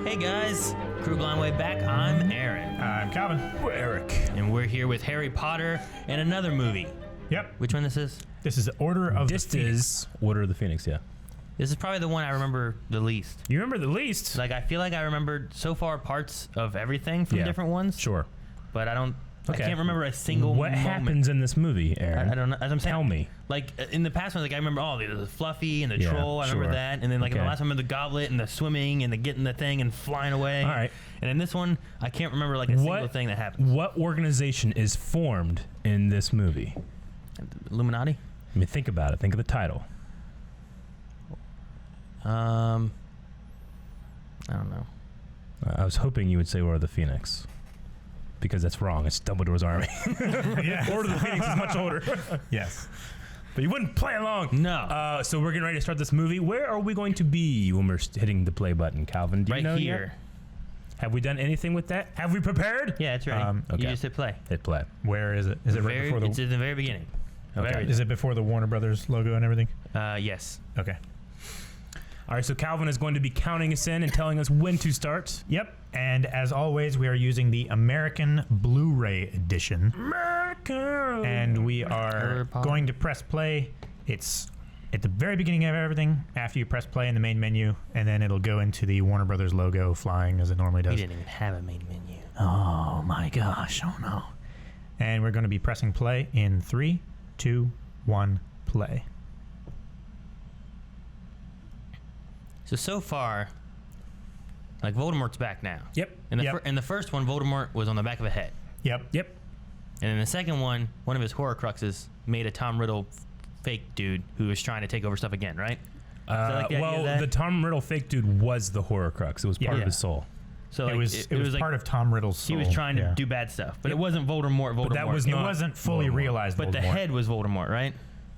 Hey guys, Crew Blind Way back. I'm Aaron. I'm Calvin. We're Eric. And we're here with Harry Potter and another movie. Yep. Which one this is? This is Order of the Phoenix. This is Order of the Phoenix, yeah. This is probably the one I remember the least. You remember the least? Like, I feel like I remembered so far parts of everything from different ones. Sure. But I Okay. can't remember a single What moment. happens in this movie, Aaron? I don't know. As I'm saying, Tell me. Like, in the past one, like, I remember, the Fluffy and the Troll. I remember sure. that. And then, like, in the Okay. last one, I remember the Goblet and the swimming and the getting the thing and flying away. All right. And in this one, I can't remember, like, a single thing that happened. What organization is formed in this movie? Illuminati? I mean, think about it. Think of the title. I don't know. I was hoping you would say Order of the Phoenix. Because that's wrong. It's Dumbledore's army. Yeah. Order of the Phoenix is much older. Yes. But you wouldn't play along. No. So we're getting ready to start this movie. Where are we going to be when we're hitting the play button, Calvin? Do you know Right here. yet? Have we done anything with that? Have we prepared? Yeah, it's ready. okay. You just hit play. Hit play. Where is it? Is it right before It's the? in the very beginning. Okay. Is it before the Warner Brothers logo and everything? Yes. Okay. All right, so Calvin is going to be counting us in and telling us when to start. Yep. And as always, we are using the American Blu-ray edition, America. and we are going to press play. It's at the very beginning of everything. After you press play in the main menu, and then it'll go into the Warner Brothers logo flying as it normally We does. didn't even have a main menu. Oh my gosh! Oh no! And we're going to be pressing play in 3, 2, 1, play. So far, like, Voldemort's back now. Yep. In the, Yep. in the first one, Voldemort was on the back of a head. Yep. Yep. And in the second one of his Horcruxes made a Tom Riddle fake dude who was trying to take over stuff again, right? Like the idea of that? The Tom Riddle fake dude was the Horcrux. It was part of his soul. So It like, was like part of Tom Riddle's soul. he was trying to Yeah. do bad stuff, but it wasn't Voldemort. But that was It not wasn't fully Voldemort. realized. But the Voldemort. head was Voldemort, right?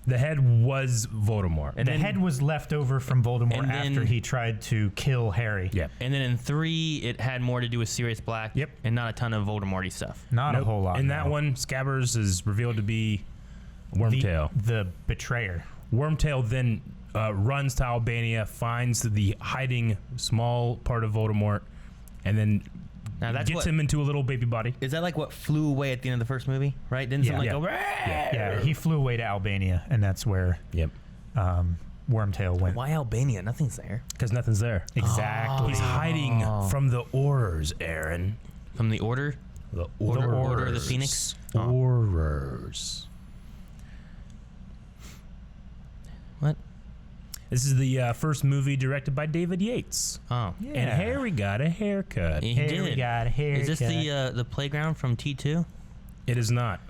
The head was Voldemort. And The then- head was left over from Voldemort And then- after he tried to kill Harry. Yep. And then in 3, it had more to do with Sirius Black. Yep. And not a ton of Voldemort-y stuff. Not a Nope. whole lot. In that no. one, Scabbers is revealed to be Wormtail. The betrayer. Wormtail then runs to Albania, finds the hiding small part of Voldemort, and then Now that's gets him into a little baby body. Is that like what flew away at the end of the first movie? Right? Didn't something Yeah. like go? Yeah, he flew away to Albania, and that's where Yep. Wormtail went. Why Albania? Nothing's there. Because nothing's there. Exactly. He's hiding from the Aurors, Aaron. From the Order? The Order of the Phoenix? Oh. Aurors. What? This is the first movie directed by David Yates. Oh. Yeah. And Harry got a haircut. He Harry did. got a haircut. Is this the playground from T2? It is not.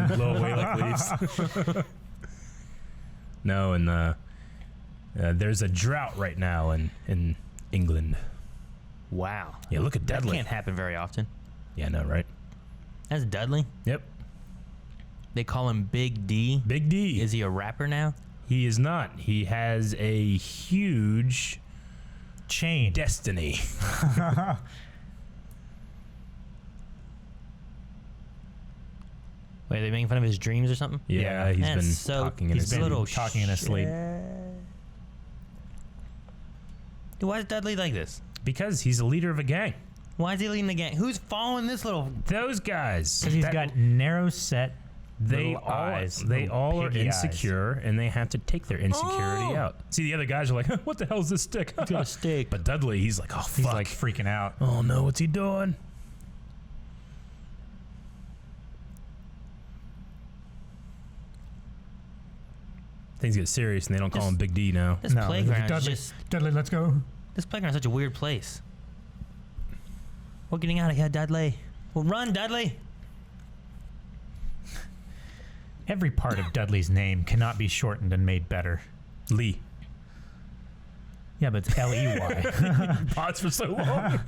Blow away like leaves. No, and there's a drought right now in England. Wow. Yeah, look at That Dudley. can't happen very often. Yeah, no, right? That's Dudley. Yep. They call him Big D. Big D. Is he a rapper now? He is not. He has a huge chain? destiny. Wait, are they making fun of his dreams or something? Yeah, he's That's been so- talking in he's his been sleep. little talking in his sleep. Dude, why is Dudley like this? Because he's the leader of a gang. Why is he leading the gang? Who's following this little... Those guys. Because he's got narrow set. They little all eyes, they little all are piggy eyes. insecure, and they have to take their insecurity Oh. out. See, the other guys are like, "What the hell is this stick?" He's got a stick. But Dudley, he's like, "Oh fuck!" He's like freaking out. "Oh no, what's he doing?" Things get serious, and they don't call This- him Big D now. This playground is Dudley, just... Dudley, let's go. This playground is such a weird place. We're getting out of here, Dudley. Well, run, Dudley. Every part of Dudley's name cannot be shortened and made better. Lee. Yeah, but it's L-E-Y. Pause for so long.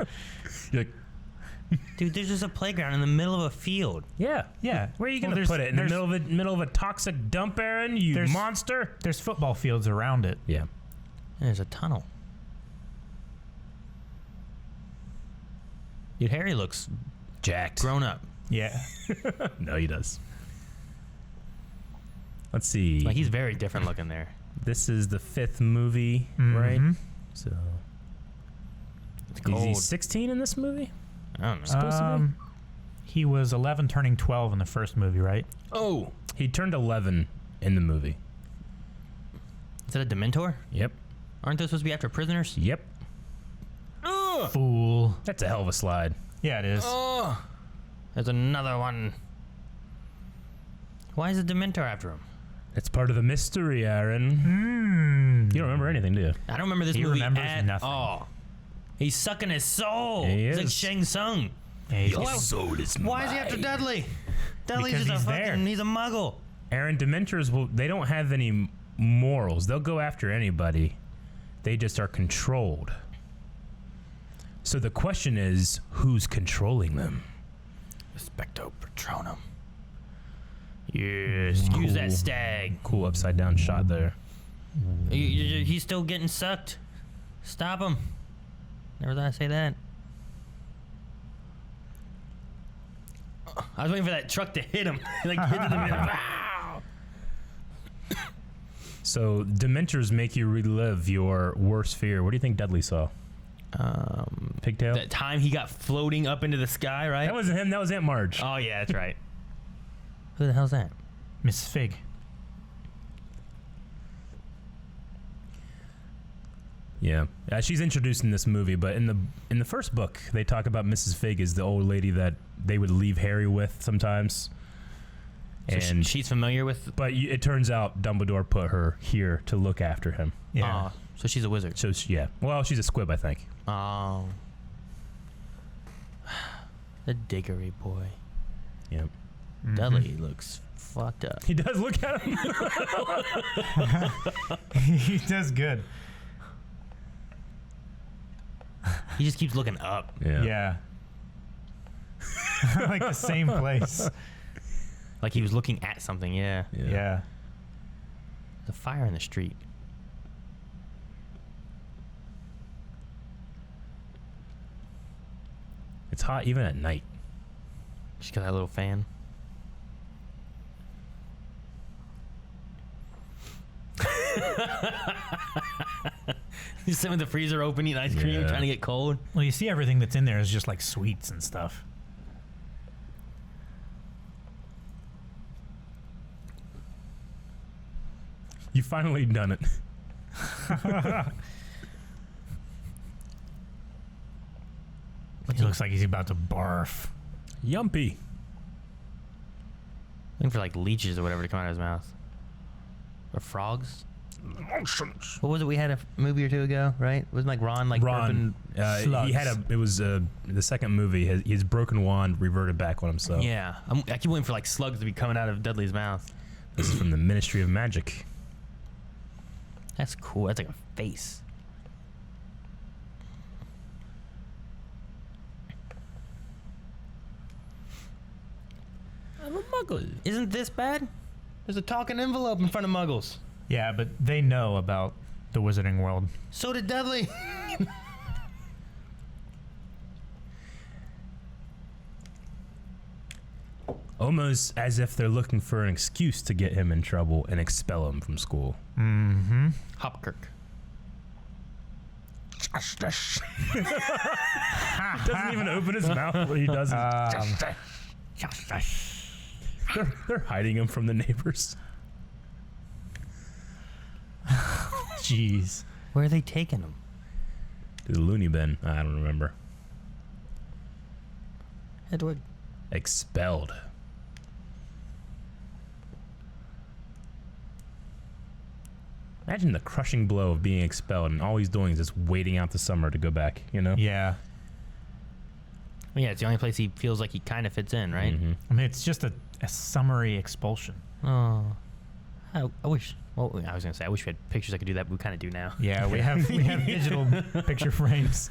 You're like, Dude, there's just a playground in the middle of a field. yeah. Yeah. Where are you Well, gonna put it? In the there's- middle of a toxic dump, Aaron? You There's- monster. There's football fields around it. Yeah. And there's a tunnel. Dude, Harry looks Jacked. grown up. Yeah. No, he does. Let's see. Like, he's very different looking there. This is the 5th movie, right? So It's Is cold. he 16 in this movie? I don't know. Supposed to be? He was 11 turning 12 in the first movie, right? Oh, he turned 11 in the movie. Is that a Dementor? Yep. Aren't those supposed to be after prisoners? Yep. Fool. That's a hell of a slide. Yeah, it is. Oh, there's another one. Why is a Dementor after him? It's part of the mystery, Aaron. You don't remember anything, do you? I don't remember this He movie remembers at nothing. all. He's sucking his soul. He He's like is. Shang Tsung. Yeah, he's Why- getting- soul is Why is he after Dudley? Dudley's Because just a he's there. fucking, he's a muggle. Aaron, Dementors, they don't have any morals. They'll go after anybody. They just are controlled. So the question is, who's controlling them? Respecto Patronum. Yes, use that Cool. stag. Cool upside down shot there. He's still getting sucked. Stop him. Never thought I'd say that. I was waiting for that truck to hit him. Like hit him in the So Dementors make you relive your worst fear. What do you think Dudley saw? Pigtail? That time he got floating up into the sky, right? That wasn't him. That was Aunt Marge. Oh yeah, that's right. Who the hell's that? Mrs. Fig. Yeah, she's introduced in this movie, but in the first book, they talk about Mrs. Fig as the old lady that they would leave Harry with sometimes. So And she's familiar with. but it turns out Dumbledore put her here to look after him. Yeah. So she's a wizard. So yeah, well, she's a squib, I think. Oh. The Diggory boy. Yeah, Dudley looks fucked up. he does look at him. He does good. He just keeps looking up. Yeah. Like the same place. Like he was looking at something, yeah. Yeah. There's a fire in the street. It's hot even at night. She's got that little fan. He's sitting with the freezer open, eating ice cream, Yeah. trying to get cold. Well, you see everything that's in there is just like sweets and stuff. You finally done it. He looks like he's about to barf. Yumpy. Looking for like leeches or whatever to come out of his mouth. Or frogs. What was it we had a movie or two ago, right? Wasn't like Ron like Ron, he had it was the second movie. His broken wand reverted back on himself. Yeah. I keep waiting for like slugs to be coming out of Dudley's mouth. This is from the Ministry of Magic. That's cool. That's like a face. I'm a muggle. Isn't this bad? There's a talking envelope in front of muggles. Yeah, but they know about the wizarding world. So did Dudley. Almost as if they're looking for an excuse to get him in trouble and expel him from school. Mm-hmm. Hopkirk. He doesn't even open his mouth when he does it. They're hiding him from the neighbors. Jeez. Where are they taking him? To the loony bin. I don't remember. Edward. Expelled. Imagine the crushing blow of being expelled, and all he's doing is just waiting out the summer to go back, you know? Yeah. Well, yeah, it's the only place he feels like he kind of fits in, right? Mhm. I mean, it's just a summary expulsion. Oh. I wish. Well, I was gonna say I wish we had pictures I could do that, but we kind of do now. Yeah, we have digital picture frames.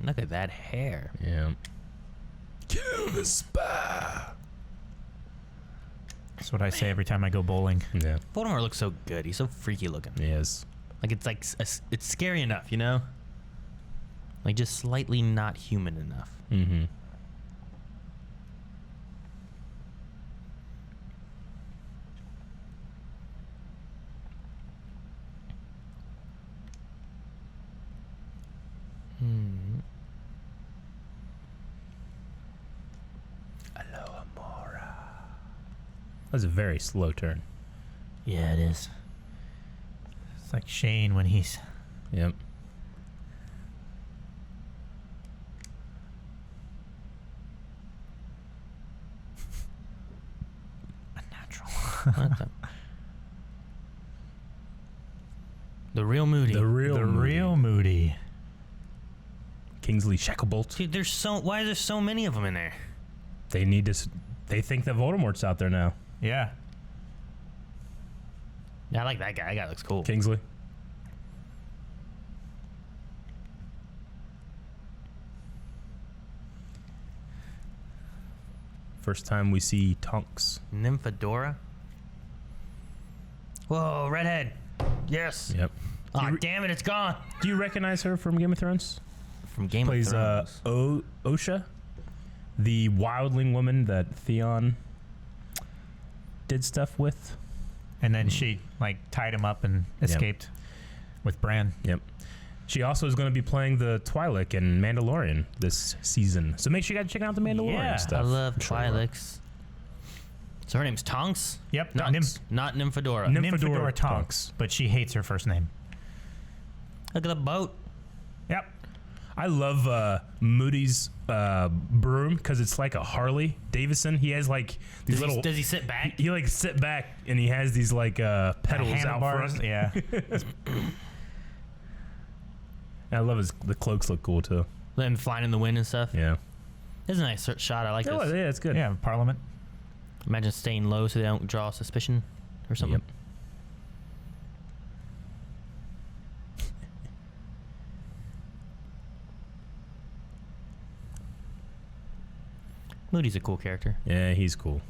Look at that hair. Yeah. Kill the spy. That's what I say every time I go bowling. Yeah, Voldemort looks so good. He's so freaky looking. he is. Like it's it's scary enough, you know? Like just slightly not human enough. Mm-hmm. That was a very slow turn. Yeah, it is. It's like Shane when he's... Yep. unnatural. The real Moody. The real Moody. Kingsley Shacklebolt. Dude, why is there so many of them in there? They need to. They think that Voldemort's out there now. Yeah. Yeah, I like that guy. That guy looks cool. Kingsley. First time we see Tonks. Nymphadora. Whoa, redhead. Yes. Yep. Oh, damn it, it's gone. Do you recognize her from Game of Thrones? From Game of Plays Thrones. Osha, the wildling woman that Theon did stuff with. And then she like tied him up and escaped with Bran. Yep. She also is going to be playing the Twi'lek in Mandalorian this season. So make sure you guys check out the Mandalorian Yeah. stuff. I love Sure. Twi'leks. So her name's Tonks? Yep. Not Tonks. Nymphadora. Nymphadora Tonks, but she hates her first name. Look at the boat. Yep. I love Moody's broom because it's like a Harley Davidson. He has like these Does he sit back? He like sit back and he has these like pedals out Handlebars. front. Yeah. And I love the cloaks look cool too. Let him flying in the wind and stuff. Yeah. This is a nice shot. I like Oh, this. yeah, it's good. Yeah. Parliament. Imagine staying low so they don't draw suspicion or something. Yep. Moody's a cool character. Yeah, he's cool.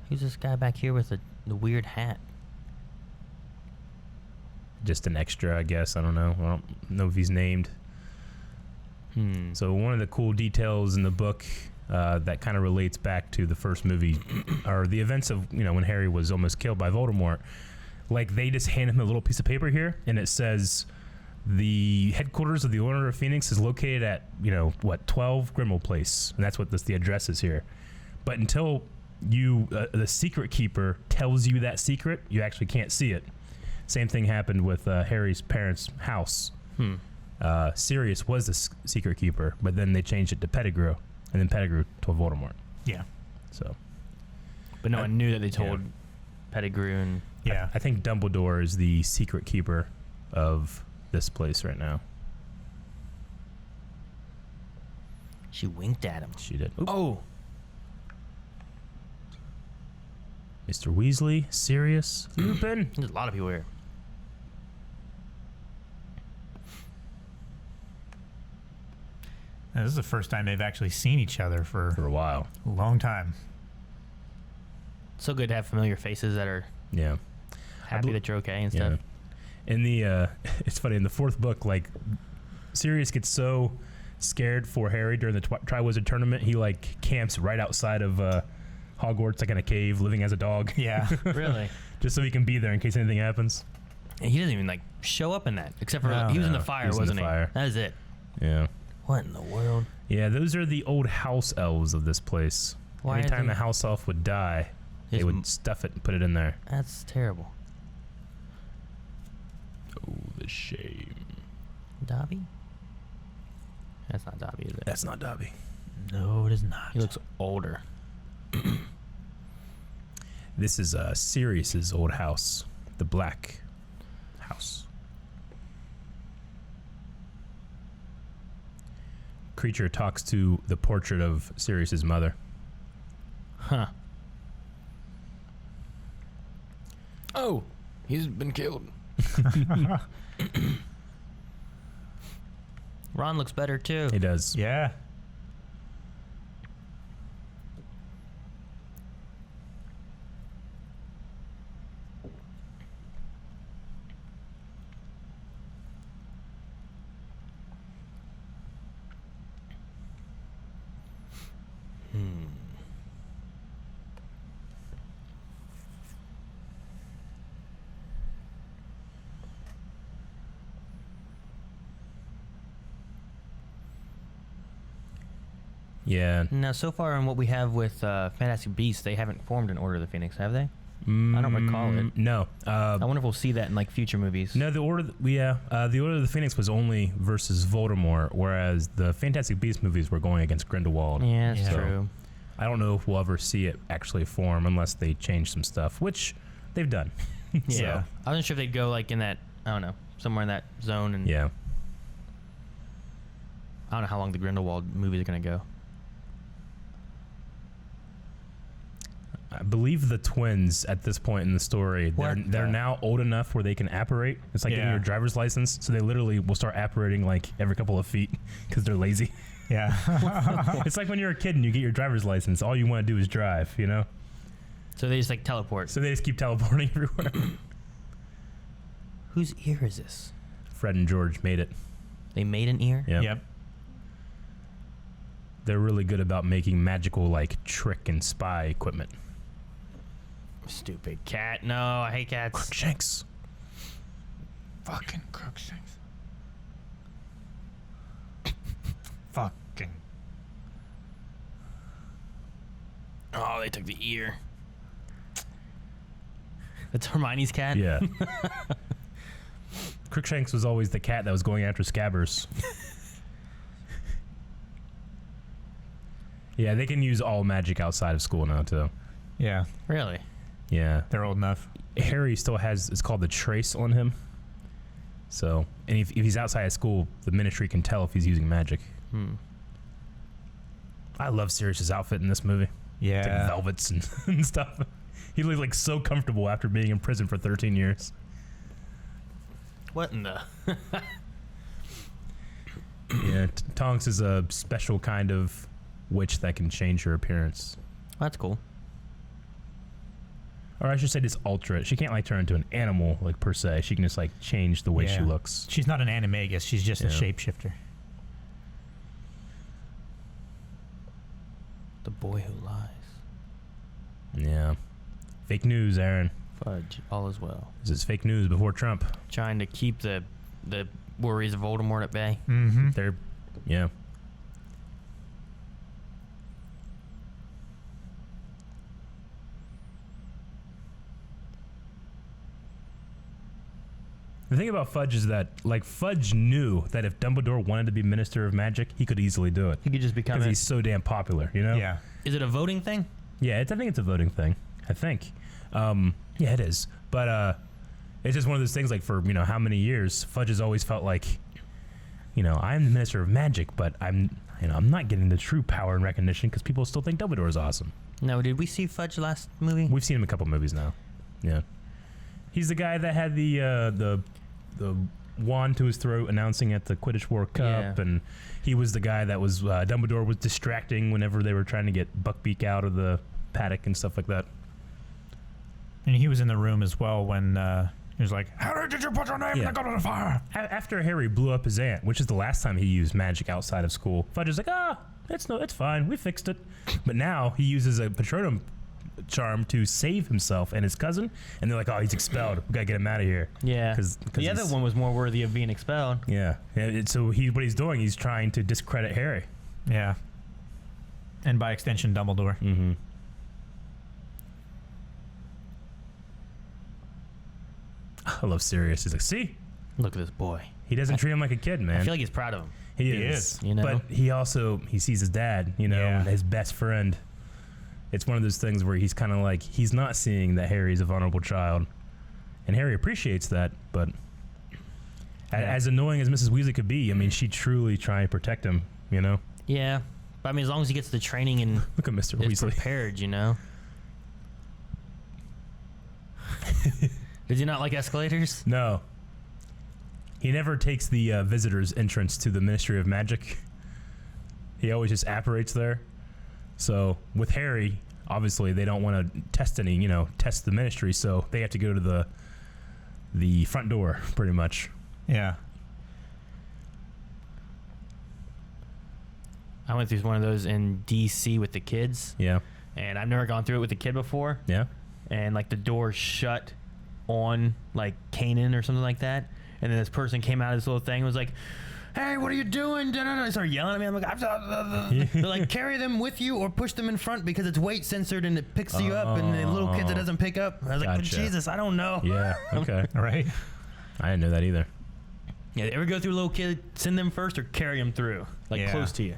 Who's this guy back here with the weird hat? Just an extra, I guess. I don't know. I don't know if he's named. So one of the cool details in the book that kind of relates back to the first movie are the events of, when Harry was almost killed by Voldemort. Like, they just hand him a little piece of paper here, and it says the headquarters of the Order of Phoenix is located at, 12 Grimmauld Place. And that's what the address is here. But until the secret keeper tells you that secret, you actually can't see it. Same thing happened with Harry's parents' house. Sirius was the secret keeper, but then they changed it to Pettigrew, and then Pettigrew told Voldemort. Yeah. So, But no one knew that they told Pettigrew and... Yeah. I think Dumbledore is the secret keeper of this place right now. She winked at him. She did. Oh! Mr. Weasley, Sirius, Lupin. There's a lot of people here. This is the first time they've actually seen each other for For a while. a long time. So good to have familiar faces that are Yeah. happy that you're okay and stuff. In the, it's funny, in the fourth book, like, Sirius gets so scared for Harry during the Triwizard Tournament, he, like, camps right outside of Hogwarts, like in a cave, living as a dog. Yeah. Really? Just so he can be there in case anything happens. And he doesn't even like show up in that, except for No. he was in No, the fire, he was in the wasn't he? fire. That is it. Yeah. What in the world? Yeah, those are the old house elves of this place. Why are Anytime they- a house elf would die, they His would m- stuff it and put it in there. That's terrible. Oh, the shame. Dobby? That's not Dobby, is it? That's not Dobby. No, it is not. He looks older. This is Sirius's old house, the Black House. Creature talks to the portrait of Sirius's mother. Huh. Oh, he's been killed. Ron looks better too. He does. Yeah. Yeah. Now, so far in what we have with Fantastic Beasts, they haven't formed an Order of the Phoenix, have they? I don't recall it. No. I wonder if we'll see that in like future movies. No, the Order of the Phoenix was only versus Voldemort, whereas the Fantastic Beasts movies were going against Grindelwald. Yeah, that's true. I don't know if we'll ever see it actually form unless they change some stuff, which they've done. Yeah. I wasn't sure if they'd go like in that, I don't know, somewhere in that zone. And Yeah. I don't know how long the Grindelwald movies are going to go. I believe the twins at this point in the story, they're now old enough where they can apparate. It's like getting your driver's license, so they literally will start apparating like every couple of feet because they're lazy. Yeah. It's like when you're a kid and you get your driver's license, all you want to do is drive, you know? So they just like teleport. So they just keep teleporting everywhere. Whose ear is this? Fred and George made it. They made an ear? Yep. They're really good about making magical like trick and spy equipment. Stupid cat. No, I hate cats. Crookshanks. Fucking Crookshanks. Fucking. Oh, they took the ear. That's Hermione's cat? Yeah. Crookshanks was always the cat that was going after Scabbers. Yeah, they can use all magic outside of school now, too. Yeah. Really? Yeah. They're old enough. Harry still has, it's called the trace on him. So, and if he's outside of school, the ministry can tell if he's using magic. I love Sirius's outfit in this movie. Yeah. It's like velvets and stuff. He looked like so comfortable after being in prison for 13 years. What in the... Yeah, Tonks is a special kind of witch that can change her appearance. That's cool. Or I should say just alter it. She can't like turn into an animal like per se. She can just like change the way she looks. She's not an animagus. She's just a shapeshifter. The boy who lies. Yeah. Fake news, Aaron. Fudge. All is well. This is fake news before Trump. Trying to keep the worries of Voldemort at bay. Mm-hmm. Yeah. The thing about Fudge is that, like, Fudge knew that if Dumbledore wanted to be Minister of Magic, he could easily do it. He could just become because he's so damn popular, you know? Yeah. Is it a voting thing? Yeah, I think it's a voting thing. I think. Yeah, it is. But it's just one of those things, like, for, you know, how many years, Fudge has always felt like, you know, I'm the Minister of Magic, but I'm not getting the true power and recognition because people still think Dumbledore is awesome. No, did we see Fudge last movie? We've seen him in a couple movies now. Yeah. He's the guy that had the wand to his throat announcing at the Quidditch World Cup, and he was the guy that was Dumbledore was distracting whenever they were trying to get Buckbeak out of the paddock and stuff like that. And he was in the room as well when he was like, "Harry, did you put your name in the gun on the fire?" After Harry blew up his aunt, which is the last time he used magic outside of school, Fudge is like, it's fine, we fixed it. But now he uses a Patronum charm to save himself and his cousin, and they're like, oh, he's expelled, we gotta get him out of here. Yeah, because the other one was more worthy of being expelled. Yeah, so what he's doing, he's trying to discredit Harry. Yeah, and by extension Dumbledore. Mm-hmm. I love Sirius. He's like, see, look at this boy. He doesn't treat him like a kid, man. I feel like he's proud of him. He is. You know, but he sees his dad, you know, his best friend. It's one of those things where he's kind of like, he's not seeing that Harry's a vulnerable child. And Harry appreciates that, but as annoying as Mrs. Weasley could be, I mean, she truly trying to protect him, you know? Yeah. But I mean, as long as he gets the training and look at Mr. is Weasley prepared, you know? Did you not like escalators? No. He never takes the visitor's entrance to the Ministry of Magic. He always just apparates there. So with Harry, obviously they don't want to test the ministry, so they have to go to the front door, pretty much. Yeah. I went through one of those in DC with the kids. Yeah. And I've never gone through it with a kid before. Yeah. And like the door shut on like Kanan or something like that. And then this person came out of this little thing and was like, "Hey, what are you doing?" They start yelling at me. I'm like, they're like, "Carry them with you or push them in front because it's weight censored and it picks you up." And the little kids it doesn't pick up. I was like, "But Jesus, I don't know." Yeah. Okay. Right. I didn't know that either. Yeah, ever go through a little kid, send them first or carry them through, like close to you?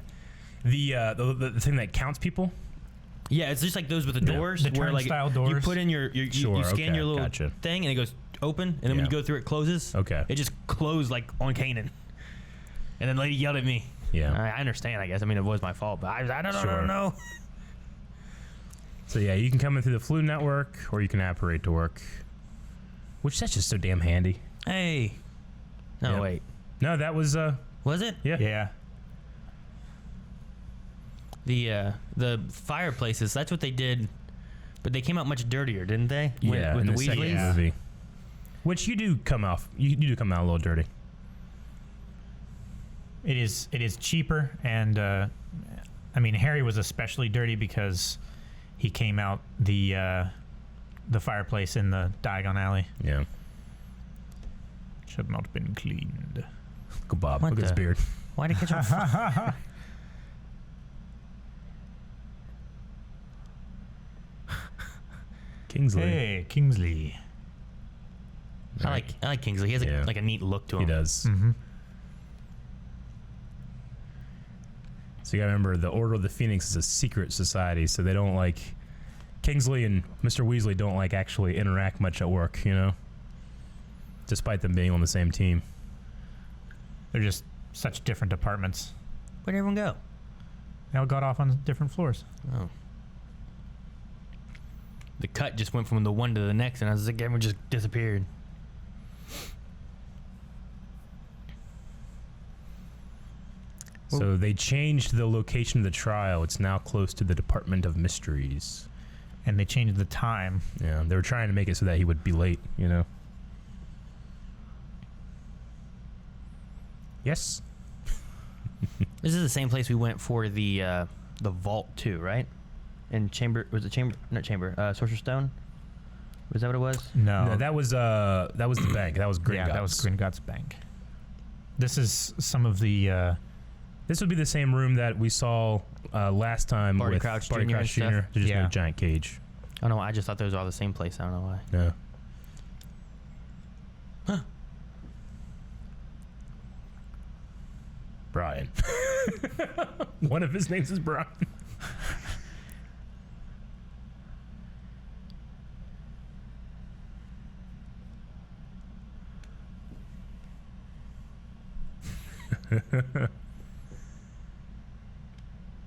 The thing that counts people. Yeah, it's just like those with the doors. The where, like, turnstile doors. You put in you scan your little thing and it goes open, and then when you go through it closes. Okay. It just closed like on Kanan. And then the lady yelled at me. Yeah. I understand, I guess. I mean, it was my fault, but I don't know. So yeah, you can come in through the Flu network or you can apparate to work. Which that's just so damn handy. Hey. No, Yep. wait. No, that was Was it? yeah. Yeah. The fireplaces, that's what they did, but they came out much dirtier, didn't they? With in the the second Weasleys? movie. Which you do come out a little dirty. It is cheaper, and I mean, Harry was especially dirty because he came out the fireplace in the Diagon Alley. Yeah. Should not been cleaned. Go Bob. What Look at his the- beard. Why did it catch on fire? Kingsley. Hey, Kingsley. I like Kingsley. He has Yeah. like a neat look to him. He does. Mm-hmm. So you gotta remember, the Order of the Phoenix is a secret society, so they don't like Kingsley and Mr. Weasley don't like actually interact much at work, you know? Despite them being on the same team. They're just such different departments. Where'd everyone go? They all got off on different floors. Oh. The cut just went from the one to the next, and I was like, everyone just disappeared. So they changed the location of the trial. It's now close to the Department of Mysteries. And they changed the time. Yeah, they were trying to make it so that he would be late, you know? Yes? This is the same place we went for the vault too, right? In Chamber, was it Chamber? Not Chamber. Sorcerer's Stone. Was that what it was? No, No, that was the bank. That was Gringotts. yeah, that was Gringotts Bank. This is some of the. This would be the same room that we saw last time Barty with Crouch Barty Jr. Crouch and Jr. stuff. There's just Yeah. no giant cage. I don't know. I just thought those were all the same place. I don't know why. No. Huh. Brian. One of his names is Brian.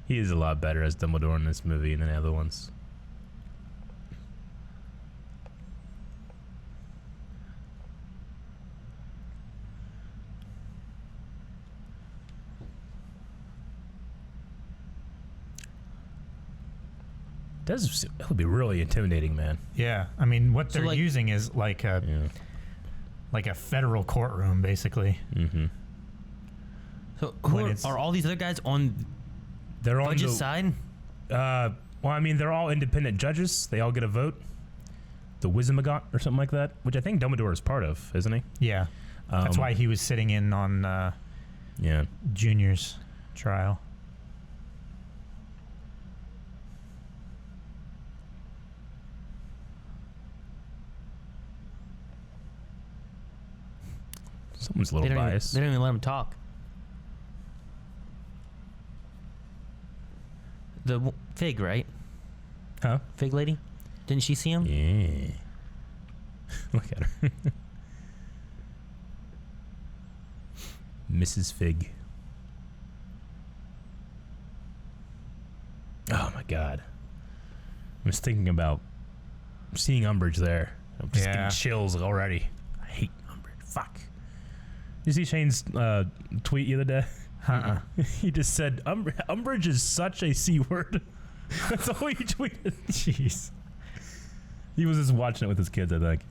He is a lot better as Dumbledore in this movie than the other ones. It would be really intimidating, man. Yeah, I mean, what So, they're like- using is like a federal courtroom, basically. Mm-hmm. So When it's- are all these other guys on They're on Fudge's the side? well, I mean, they're all independent judges. They all get a vote. The Wizenmagot or something like that, which I think Dumbledore is part of, isn't he? Yeah, that's why he was sitting in on Yeah. Junior's trial. Someone's a little biased. They don't even let him talk. Fig, right? Huh? Fig lady? Didn't she see him? Yeah. Look at her. Mrs. Fig. Oh my god. I was thinking about seeing Umbridge there. I'm just getting chills already. I hate Umbridge. Fuck. Did you see Shane's tweet the other day? He just said, Umbridge is such a C word. That's all he tweeted. Jeez. He was just watching it with his kids, I think.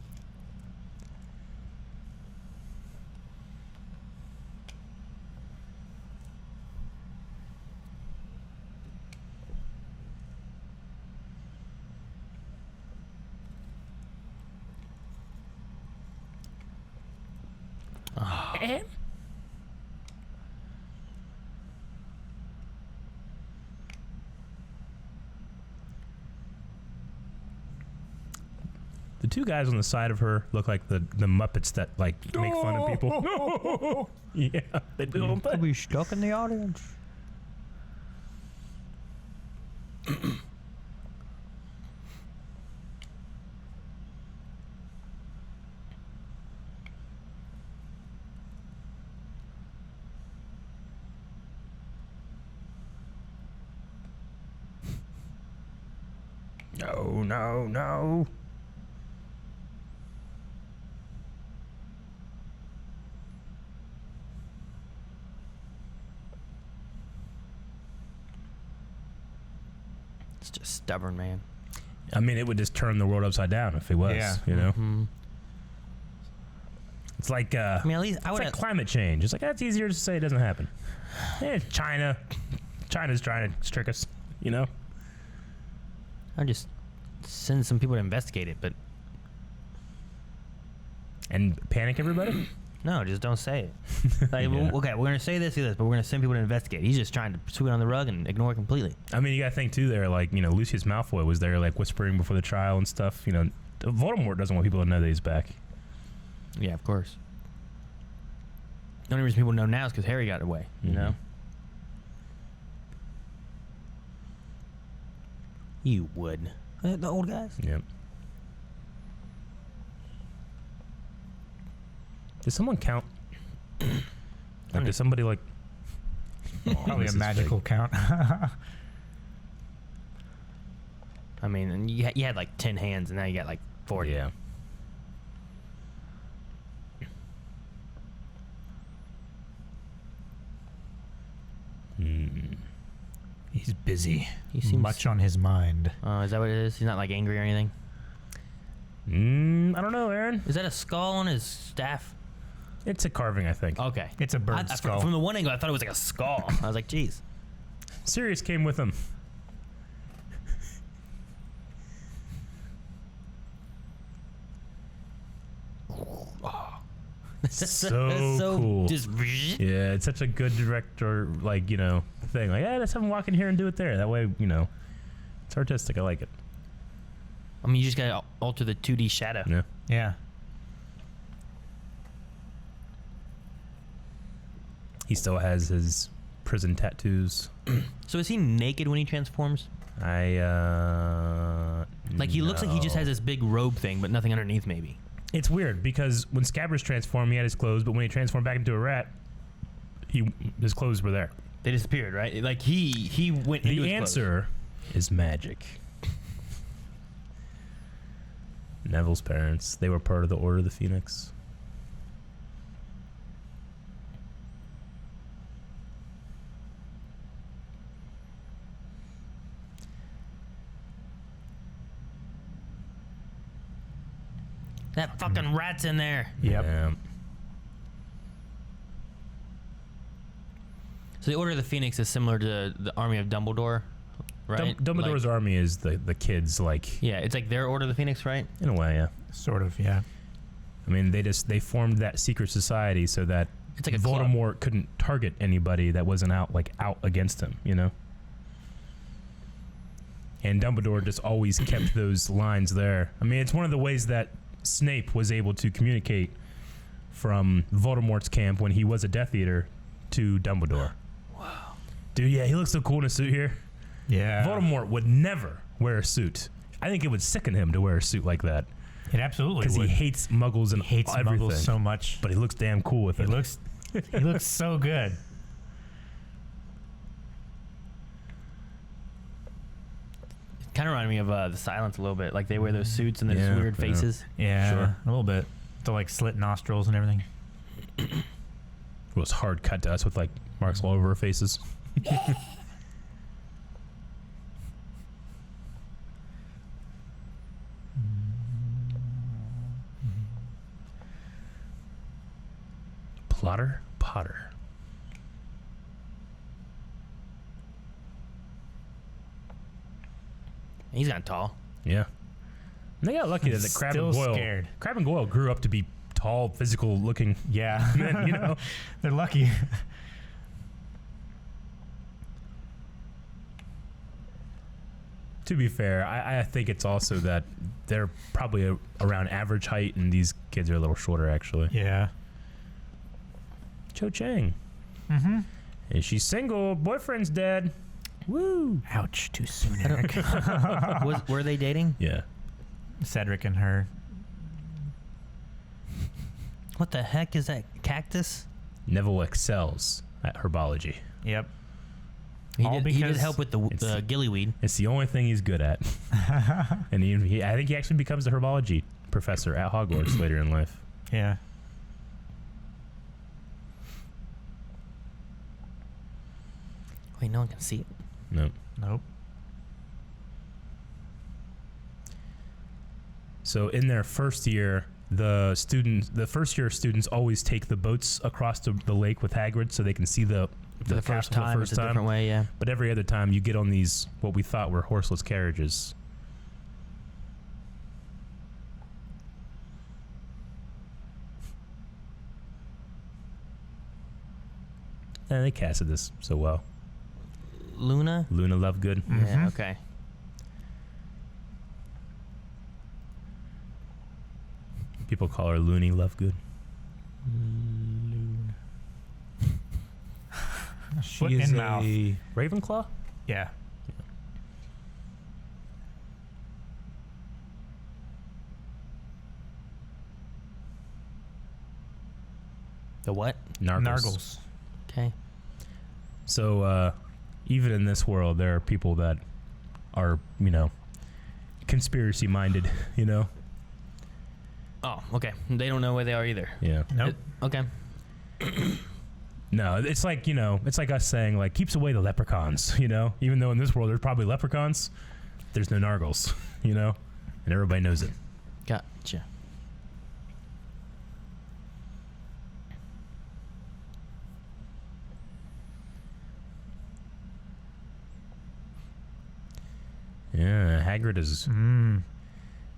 two guys on the side of her look like the Muppets that like make fun of people. Yeah, they do. Could be stuck in the audience. No, no, no. It's just stubborn, man. I mean, it would just turn the world upside down if it was, you know? Mm-hmm. It's like, I mean, at least I it's would like climate change. It's like, that's easier to say it doesn't happen. China's trying to trick us, you know? I'd just send some people to investigate it, but And panic everybody? no, just don't say it. Like, Yeah. okay, we're gonna say this, but we're gonna send people to investigate. He's just trying to sweep it on the rug and ignore it completely. I mean, you gotta think too there, like, you know, Lucius Malfoy was there, like, whispering before the trial and stuff. You know, Voldemort doesn't want people to know that he's back. Yeah, of course. The only reason people know now is because Harry got away, you know? You would. The old guys? Yep. Did someone count? Like, did somebody, like... Probably a magical count. I mean, and you had like 10 hands, and now you got like 40. Yeah. He's busy. He seems much on his mind. Is that what it is? He's not like angry or anything? I don't know, Aaron. Is that a skull on his staff? It's a carving, I think. Okay. It's a bird skull. From the one angle, I thought it was like a skull. I was like, geez. Sirius came with him. So cool. Just Yeah, it's such a good director, like, you know, thing. Like, yeah, let's have him walk in here and do it there. That way, you know, it's artistic. I like it. I mean, you just gotta alter the 2D shadow. Yeah. Yeah. He still has his prison tattoos. So is he naked when he transforms? Like, he looks like he just has this big robe thing, but nothing underneath, maybe. It's weird because when Scabbers transformed, he had his clothes, but when he transformed back into a rat, his clothes were there. They disappeared, right? Like he went into his The answer is magic. Neville's parents, they were part of the Order of the Phoenix. That fucking rat's in there. Yep. Yeah. So the Order of the Phoenix is similar to the Army of Dumbledore, right? Dumbledore's army is the kids, like... Yeah, it's like their Order of the Phoenix, right? In a way, yeah. Sort of, yeah. I mean, they formed that secret society so that It's like a Voldemort couldn't target anybody that wasn't out against him, you know? And Dumbledore just always kept those lines there. I mean, it's one of the ways that Snape was able to communicate from Voldemort's camp when he was a Death Eater to Dumbledore. Wow. Dude, yeah, he looks so cool in a suit here. Yeah. Voldemort would never wear a suit. I think it would sicken him to wear a suit like that. It absolutely Because would. he hates muggles and He hates everything. Muggles so much. But he looks damn cool with He it. looks so good. Kind of reminded me of the Silence a little bit. Like they wear those suits and those Yeah, weird yeah. faces. Yeah, Sure. a little bit. The like slit nostrils and everything. It was hard cut to us with like marks all over our faces. Plotter Potter. He's gotten tall. Yeah. And they got lucky that the Crab and Still Goyle. scared. Crab and Goyle grew up to be tall, physical looking Yeah. men, you know. They're lucky. To be fair, I think it's also that they're probably around average height, and these kids are a little shorter, actually. Yeah. Cho Chang. Mm-hmm. And she's single. Boyfriend's dead. Woo. Ouch, too soon, Eric. Were they dating? Yeah. Cedric and her. What the heck is that cactus? Neville excels at herbology. Yep. He All did because help with the gillyweed. It's the only thing he's good at. And I think he actually becomes a herbology professor at Hogwarts later in life. Yeah. Wait, no one can see it. No. Nope. So in their first year, the first year students always take the boats across the lake with Hagrid so they can see the For the first time, it's a different way, yeah. But every other time you get on these, what we thought were horseless carriages. And they casted this so well. Luna Lovegood. Mm-hmm. Yeah, okay. People call her Looney Lovegood. She Foot is in mouth. a Ravenclaw? Yeah. The what? Nargles. Okay. So, even in this world, there are people that are, conspiracy minded, Oh, okay. They don't know where they are either. Yeah. Nope. Okay. No, it's like, it's like us saying, like, keeps away the leprechauns, Even though in this world there's probably leprechauns, there's no Nargles, And everybody knows it. Gotcha. Yeah, Hagrid is...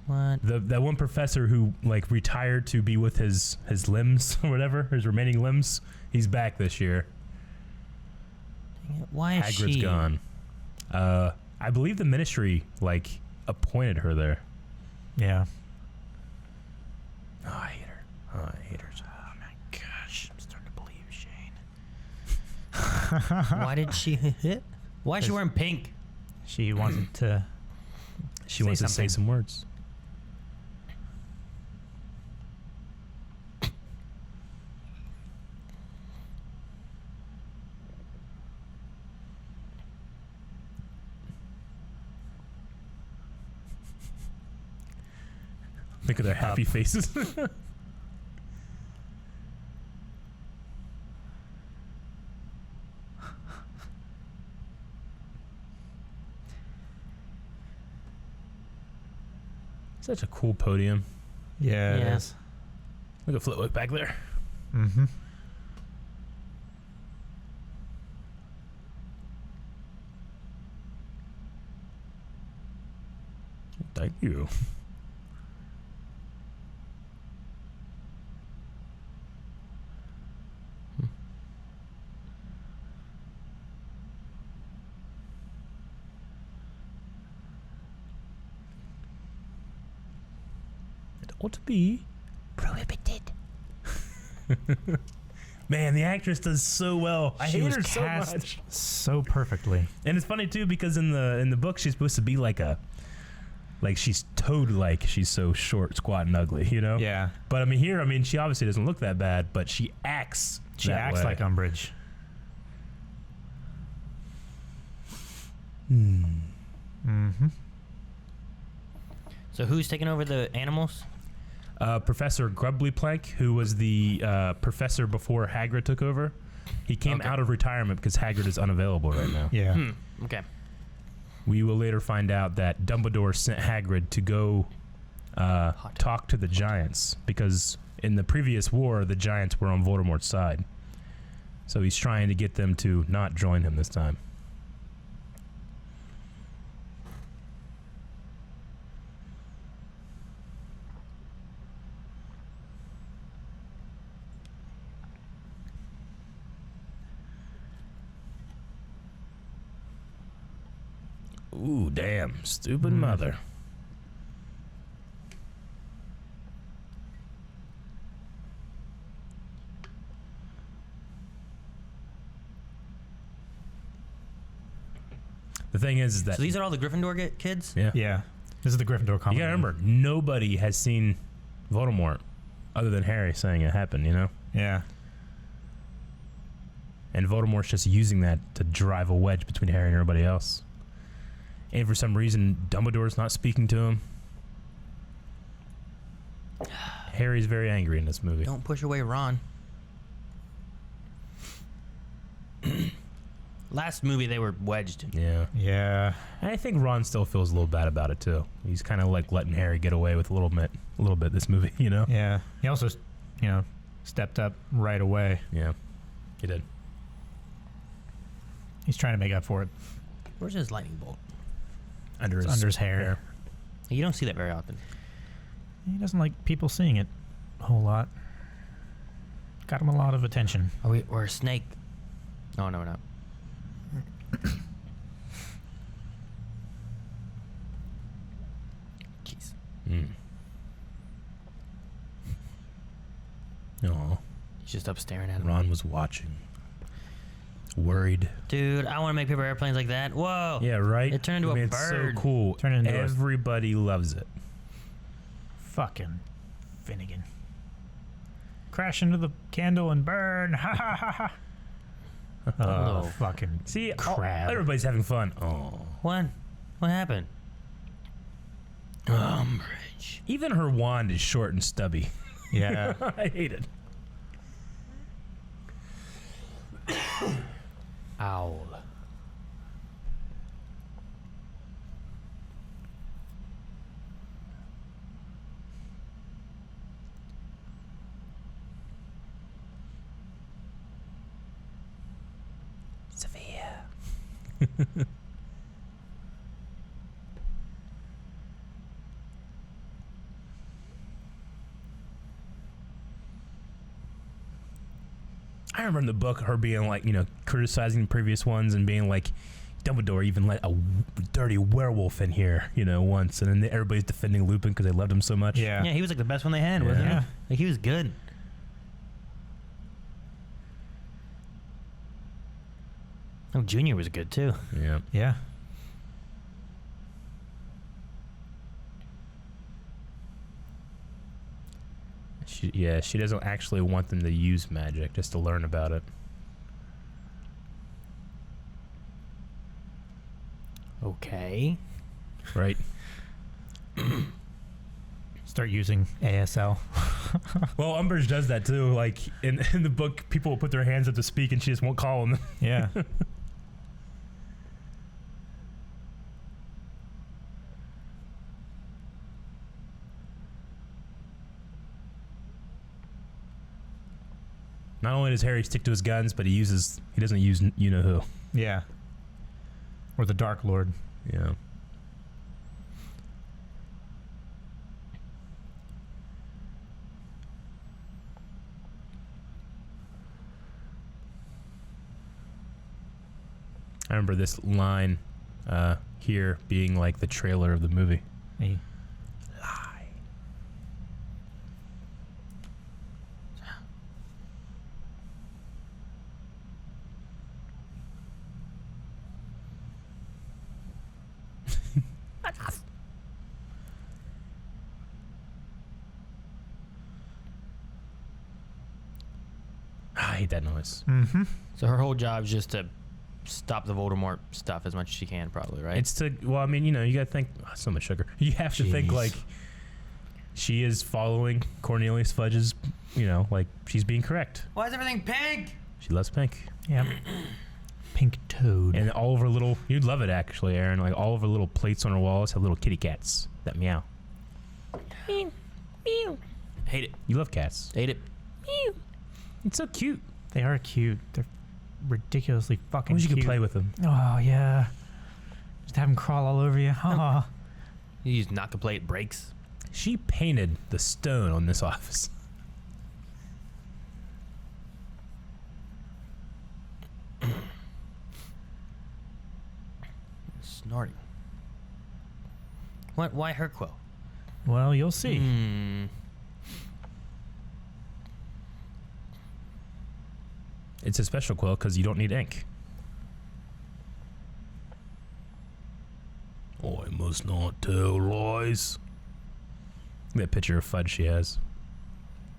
What? That one professor who, like, retired to be with his limbs or whatever, his remaining limbs, he's back this year. Why is Hagrid's she gone. I believe the ministry, like, appointed her there. Yeah. Oh, I hate her. Oh, Oh my gosh. I'm starting to believe Shane. Why did she hit? Why is she wearing pink? She wanted to. She wants to say some words. Look at their happy faces. Such a cool podium. Yeah, Yeah. it is. Look at Flitwick back there. Mm-hmm. Thank you. It ought to be Prohibited. Man, the actress does so well. I She hate was her so cast much. so perfectly. And it's funny too because in the book she's supposed to be like she's toad-like. She's so short, squat, and ugly, Yeah. But I mean here, she obviously doesn't look that bad, but she acts. She that acts way. like Umbridge. Mm-hmm. So who's taking over the animals? Professor Grubbly Plank, who was the professor before Hagrid took over, he came Okay. out of retirement because Hagrid is unavailable right now. Yeah. Okay. We will later find out that Dumbledore sent Hagrid to go talk to the Giants because in the previous war, the Giants were on Voldemort's side. So he's trying to get them to not join him this time. Ooh, damn. Stupid mother. The thing is that... So these are all the Gryffindor kids? Yeah. Yeah. This is the Gryffindor comic. You gotta remember, nobody has seen Voldemort other than Harry saying it happened, you know? Yeah. And Voldemort's just using that to drive a wedge between Harry and everybody else. And for some reason, Dumbledore's not speaking to him. Harry's very angry in this movie. Don't push away Ron. Last movie they were wedged. Yeah. Yeah. And I think Ron still feels a little bad about it too. He's kind of like letting Harry get away with a little bit this movie, you know? Yeah. He also, stepped up right away. Yeah. He did. He's trying to make up for it. Where's his lightning bolt? Under his hair. You don't see that very often. He doesn't like people seeing it a whole lot. Got him a lot of attention. We're a snake. No, we're not. Jeez. Oh. He's just up staring at him. Ron was watching. Worried. Dude, I want to make paper airplanes like that. Whoa. Yeah, right? It turned into a bird. It's so cool. Turned into Everybody loves it. Fucking Finnegan. Crash into the candle and burn. Ha ha ha ha. Oh, fucking See, crap. Everybody's having fun. Oh. What? What happened? Umbridge. Even her wand is short and stubby. Yeah. I hate it. Owl. Sophia. I remember in the book her being like, criticizing the previous ones and being like, Dumbledore even let a dirty werewolf in here, once. And then everybody's defending Lupin because they loved him so much. Yeah. Yeah, he was like the best one they had, wasn't he? Yeah. Like he was good. Oh, Junior was good too. Yeah. Yeah. She doesn't actually want them to use magic, just to learn about it. Okay. Right? Start using ASL. Well, Umbridge does that too. Like, in the book, people will put their hands up to speak and she just won't call them. Yeah. Not only does Harry stick to his guns, but he doesn't use you-know-who. Yeah. Or the Dark Lord. Yeah. I remember this line here being like the trailer of the movie. Hey. Lie. I hate that noise. Mm-hmm. So her whole job is just to stop the Voldemort stuff as much as she can, probably, right? It's you gotta think, so much sugar. You have to think like she is following Cornelius Fudge's, like she's being correct. Why is everything pink? She loves pink. Yeah. Pink toad. And all of her little, you'd love it actually, Aaron, like all of her little plates on her walls have little kitty cats that meow. Meow. Meow. Hate it. You love cats. Hate it. Meow. It's so cute. They are cute. They're ridiculously fucking I wish you cute. could play with them. Oh, yeah. Just have them crawl all over you. Oh. You use knock a plate breaks. She painted the stone on this office. Snorting. What? Why her quill? Well, you'll see. It's a special quill because you don't need ink. I must not tell lies. That picture of Fudge she has.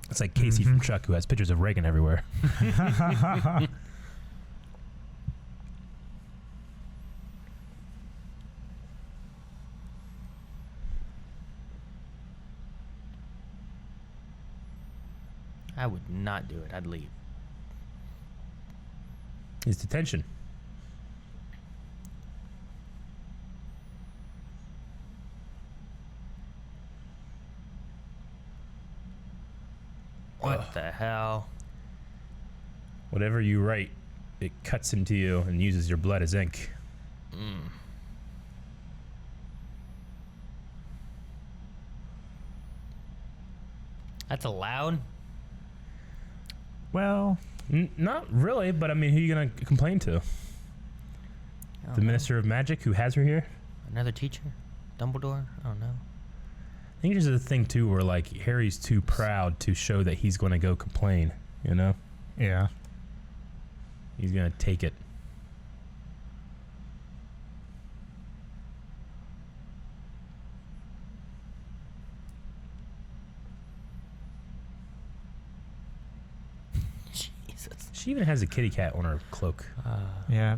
It's like Casey from Chuck, who has pictures of Reagan everywhere. I would not do it. I'd leave. It's detention. What the hell? Whatever you write, it cuts into you and uses your blood as ink. That's allowed? Well, Not really, but I mean, who are you going to complain to? The Minister of Magic, who has her here? Another teacher? Dumbledore? I don't know. I think there's a thing, too, where, like, Harry's too proud to show that he's going to go complain, you know? yeah. He's going to take it. Jesus. She even has a kitty cat on her cloak. Yeah.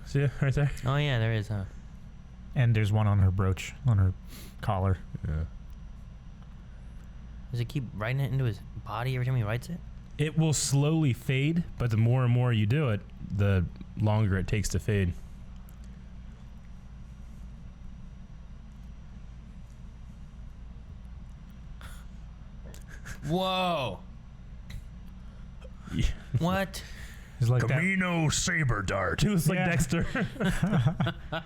See it right there? Oh, yeah, there is, huh? And there's one on her brooch, on her collar. Yeah. Does it keep writing it into his body every time he writes it? It will slowly fade, but the more and more you do it, the longer it takes to fade. Whoa. Yeah. What? It's like that. Camino Saber Dart. It was like Yeah. Dexter. I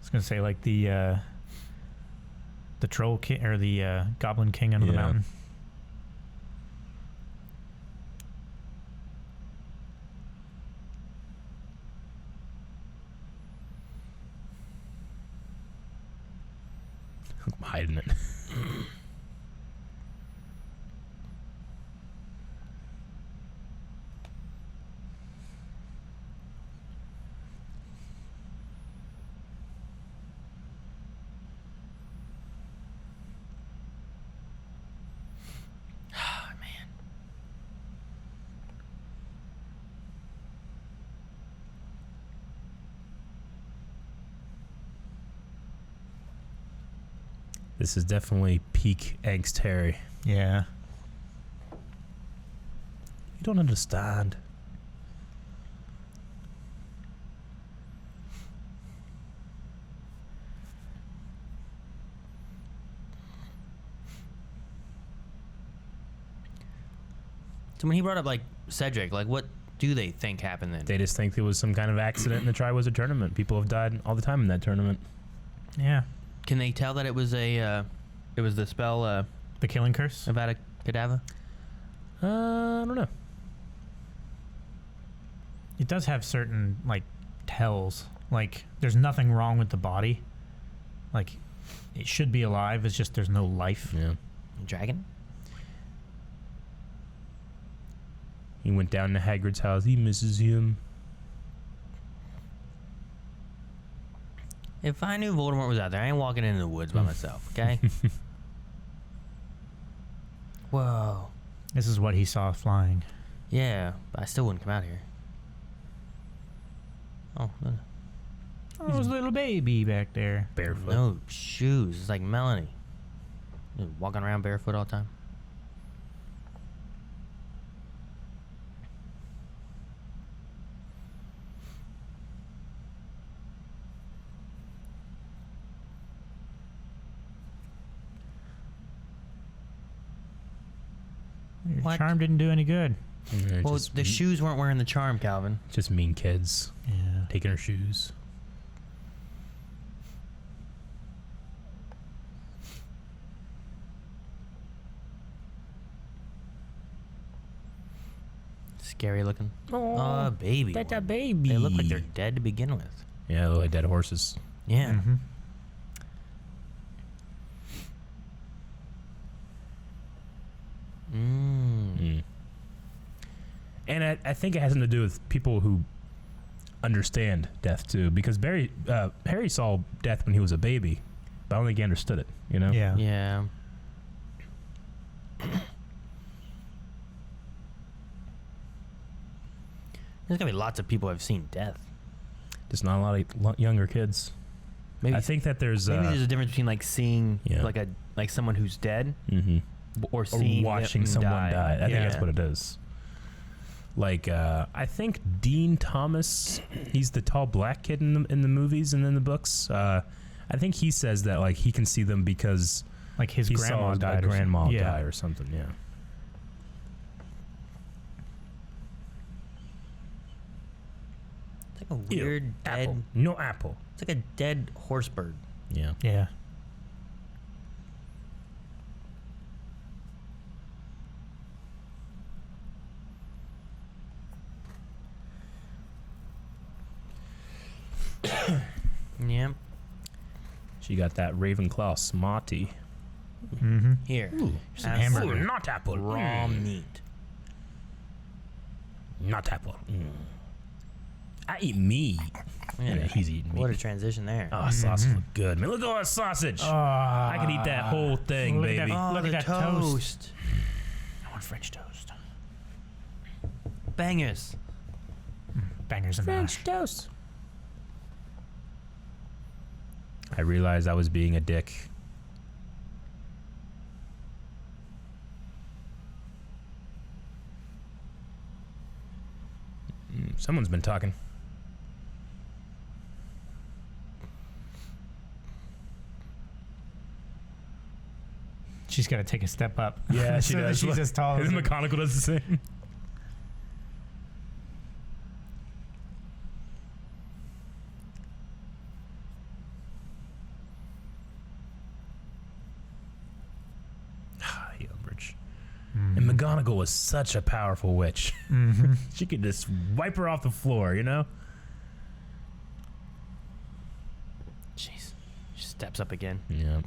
was gonna say like the troll king or the goblin king under the Yeah. mountain. I'm hiding it. Oh, man. This is definitely peak angst Harry. Yeah. You don't understand. So when he brought up, like, Cedric, like, what do they think happened then? They just think there was some kind of accident in the Triwizard Tournament. People have died all the time in that tournament. Yeah. Can they tell that it was a, it was the spell, The killing curse. Avada Kedavra? I don't know. It does have certain like tells. Like there's nothing wrong with the body. Like it should be alive. It's just there's no life. Yeah. Dragon? He went down to Hagrid's house. He misses him. If I knew Voldemort was out there, I ain't walking into the woods by myself, okay? Whoa. This is what he saw flying. Yeah, but I still wouldn't come out here. Oh, Oh, there's a little baby back there. Barefoot. no shoes. It's like Melanie. Just walking around barefoot all the time. Your What? charm didn't do any good. Yeah, Well, just, the shoes weren't wearing the charm, Calvin. just mean kids Yeah. taking her shoes. Scary looking. Oh, Baby. that's a one. baby. They look like they're dead to begin with. Yeah, they look like dead horses. Yeah. Mm-hmm. Mm. And I think it has something to do with people who understand death too, because Harry saw death when he was a baby, but I don't think he understood it. You know? Yeah. Yeah. There's gonna be lots of people who have seen death. Just not a lot of younger kids. Maybe I think that there's maybe there's a difference between like seeing Yeah. like someone who's dead or or seeing watching them someone die. I think Yeah. that's what it is. Like I think Dean Thomas, he's the tall black kid in the movies and in the books. I think he says that like he can see them because Like his he grandma saw died. a grandma yeah. die or something. Yeah. It's like a weird dead. Apple. No apple. It's like a dead horse bird. Yeah. Yeah. Yeah. She got that Ravenclaw Smartie. Mm-hmm. Here. Some Have hamburger. some Not apple. raw meat. Not apple. I eat meat. Yeah. He's eating meat. What a transition there. Oh, sausage look good, man. Look at all that sausage. I could eat that whole thing, Look at baby. that- Look the at that toast. toast. I want French toast. Bangers. Bangers and mash. toast. I realized I was being a dick. Someone's been talking. She's got to take a step up. Yeah, she So that does. She's as tall as And him. McGonagall does the same. Hate Umbridge. And McGonagall was such a powerful witch. Mm-hmm. She could just wipe her off the floor, you know? Jeez. She steps up again. Yeah.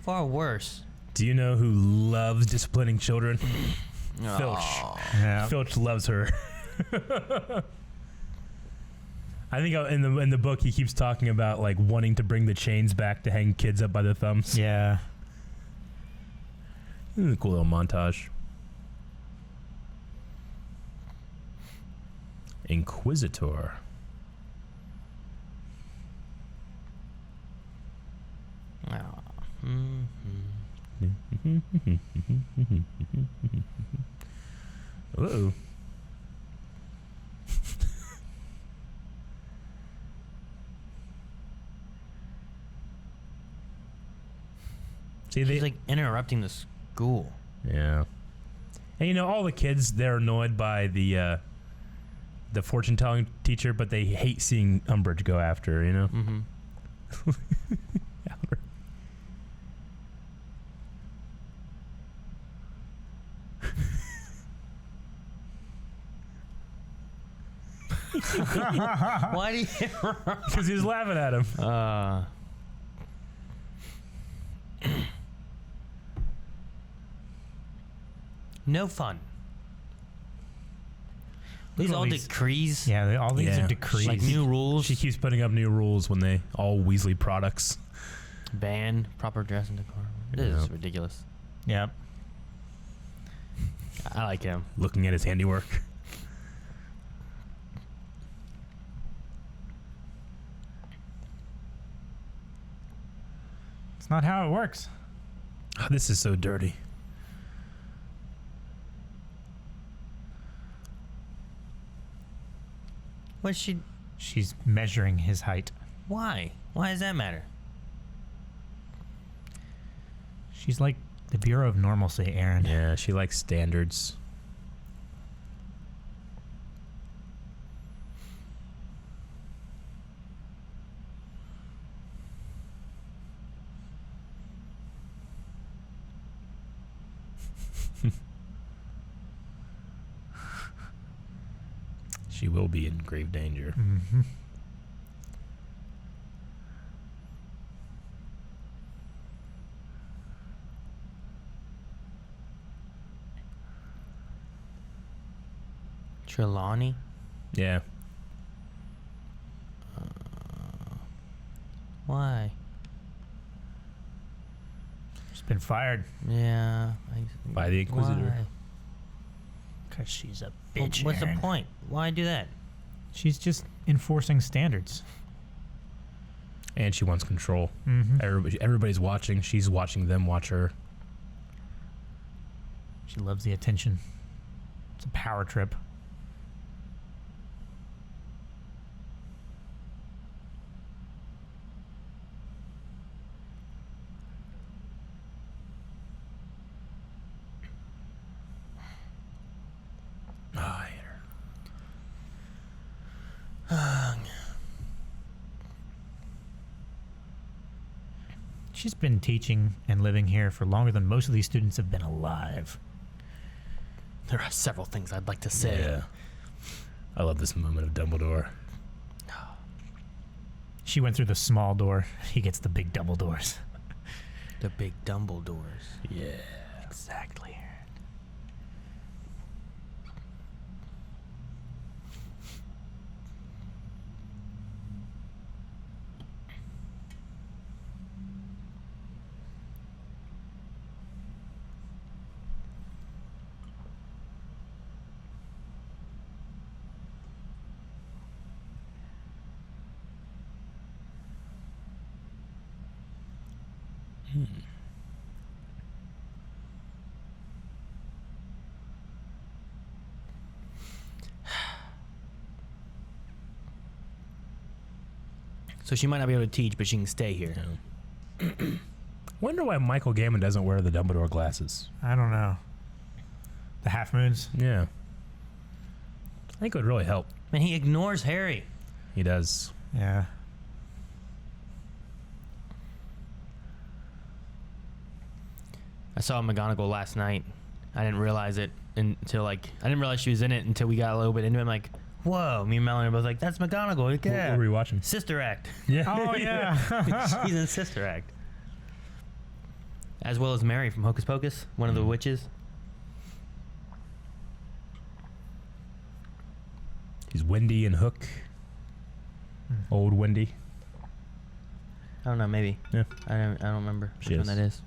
Far worse. Do you know who loves disciplining children? Filch. Aw. Yeah. Filch loves her. I think in the book he keeps talking about like wanting to bring the chains back to hang kids up by the thumbs. Yeah. This is a cool little montage. Inquisitor. Aw. Mhm. Uh-oh. See, She's like interrupting the school. yeah. And you know, all the kids, they're annoyed by the fortune telling teacher, but they hate seeing Umbridge go after her, you know? Mm-hmm. Why do you? Because he was laughing at him. No fun. Look These at all all these- decrees. Yeah. All these Yeah. are decrees. Like new rules. She keeps putting up new rules when they all Weasley products. Ban proper dress and decorum. This Yeah. is ridiculous. Yep. I like him. Looking at his handiwork. It's not how it works. Oh, this is so dirty. What's she? She's measuring his height. Why? Why does that matter? She's like the Bureau of Normalcy, Aaron. Yeah, she likes standards. She will be in grave danger. Mm-hmm. Trelawney? Yeah. Why? She's been fired. Yeah. By the Inquisitor. Because she's a bitch. What's the point? Why do that? She's just enforcing standards. And she wants control. Mm-hmm. Everybody's watching. She's watching them watch her. She loves the attention. It's a power trip. I hate her. She's been teaching and living here for longer than most of these students have been alive. There are several things I'd like to say. Yeah. I love this moment of Dumbledore. She went through the small door. He gets the big double doors. The big Dumbledores. Yeah. Exactly. So she might not be able to teach, but she can stay here. Yeah. Wonder why Michael Gambon doesn't wear the Dumbledore glasses. I don't know. The half moons? Yeah. I think it would really help. Man, he ignores Harry. He does. Yeah. I saw McGonagall last night. I didn't realize it until I didn't realize she was in it until we got a little bit into it. I'm like, whoa. Me and Melanie were both like, that's McGonagall. Like, yeah. What were you watching? Sister Act. Yeah. Oh, yeah. She's in Sister Act. As well as Mary from Hocus Pocus, one of the witches. He's Wendy and Hook. Old Wendy. I don't know, maybe. Yeah. I don't remember She which one is. that is.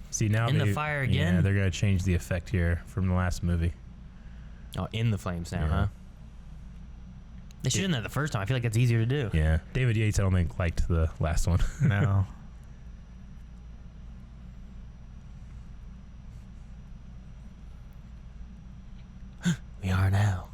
See, now In the fire again? Yeah, they're gonna change the effect here from the last movie. Oh, in the flames now, Yeah. huh? They should have done that the first time. I feel like it's easier to do. Yeah. David Yates, I don't think, liked the last one. No. We are now.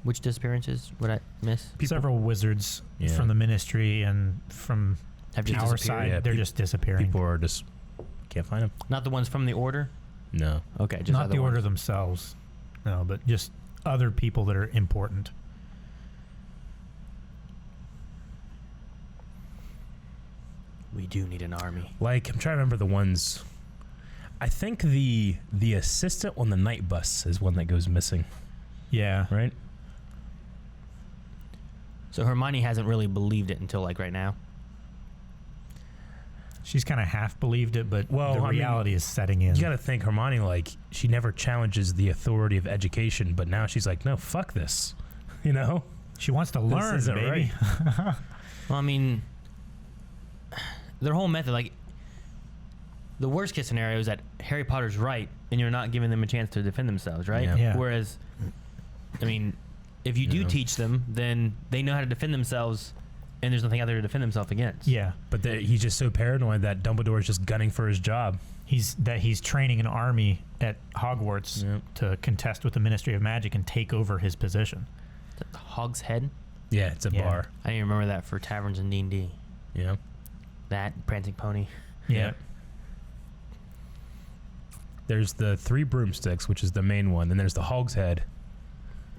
Which disappearances would I miss? Several wizards Yeah. from the ministry and from Have just our disappeared? side, Yeah, they're just disappearing. People are just can't find them. Not the ones from the Order? No. Okay, just Not other the order ones. themselves. No, but just other people that are important. We do need an army. Like, I'm trying to remember the ones. I think the assistant on the night bus is one that goes missing, Yeah. right? So Hermione hasn't really believed it until like right now. She's kind of half believed it, but Well, the I mean, reality is setting in. You got to think Hermione, like, she never challenges the authority of education, but now she's like, no, fuck this. You know? She wants to learn, isn't baby. right. Well, I mean, their whole method, like, the worst case scenario is that Harry Potter's right and you're not giving them a chance to defend themselves, right? Yeah. Yeah. Whereas, I mean, if you do Yeah. teach them, then they know how to defend themselves and there's nothing out there to defend themselves against. Yeah. But he's just so paranoid that Dumbledore is just gunning for his job. He's training an army at Hogwarts Yep. to contest with the Ministry of Magic and take over his position. Is that the Hog's Head? Yeah, it's a Yeah. bar. I didn't remember that for taverns in D&D. Yeah. That, Prancing Pony. Yeah. There's the 3 broomsticks, which is the main one. Then there's the Hog's Head,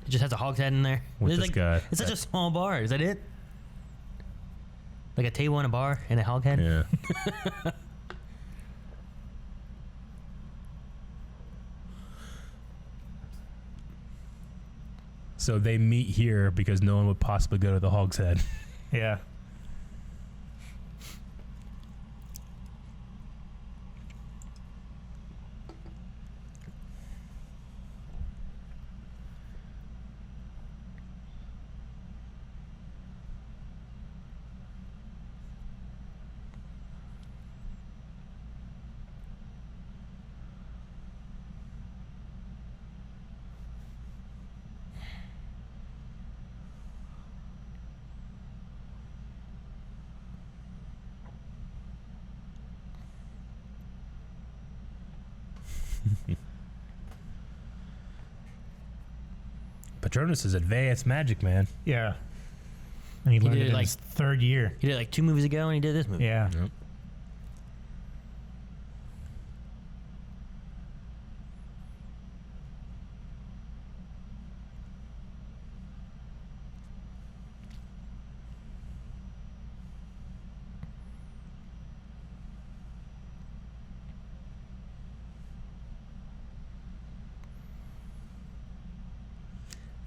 It just has a hogshead in there. With It's this guy. It's such a small bar. Is that it? Like a table in a bar and a hogshead? Yeah. So they meet here because no one would possibly go to the Hogshead. Yeah. Patronus is advanced magic, man. Yeah. And he learned did it it in like- his third year. He did it like 2 movies ago, and he did this movie. Yeah. Yep.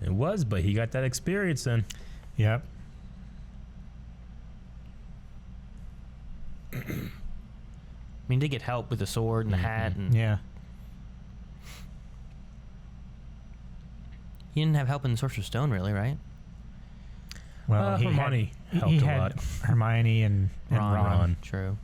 It was, but he got that experience then. Yep. I mean, he did get help with the sword and the hat, and Yeah. he didn't have help in the Sorcerer's Stone, really, right? Well, Hermione he helped a had lot. Hermione and Ron. True.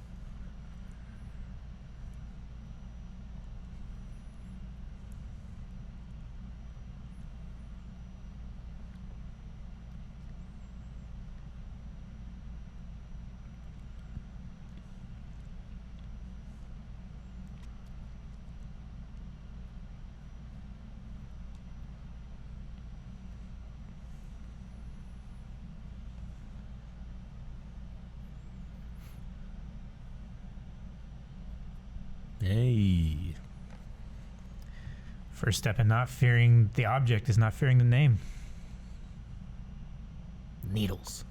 Hey. First step in not fearing the object is not fearing the name. Needles.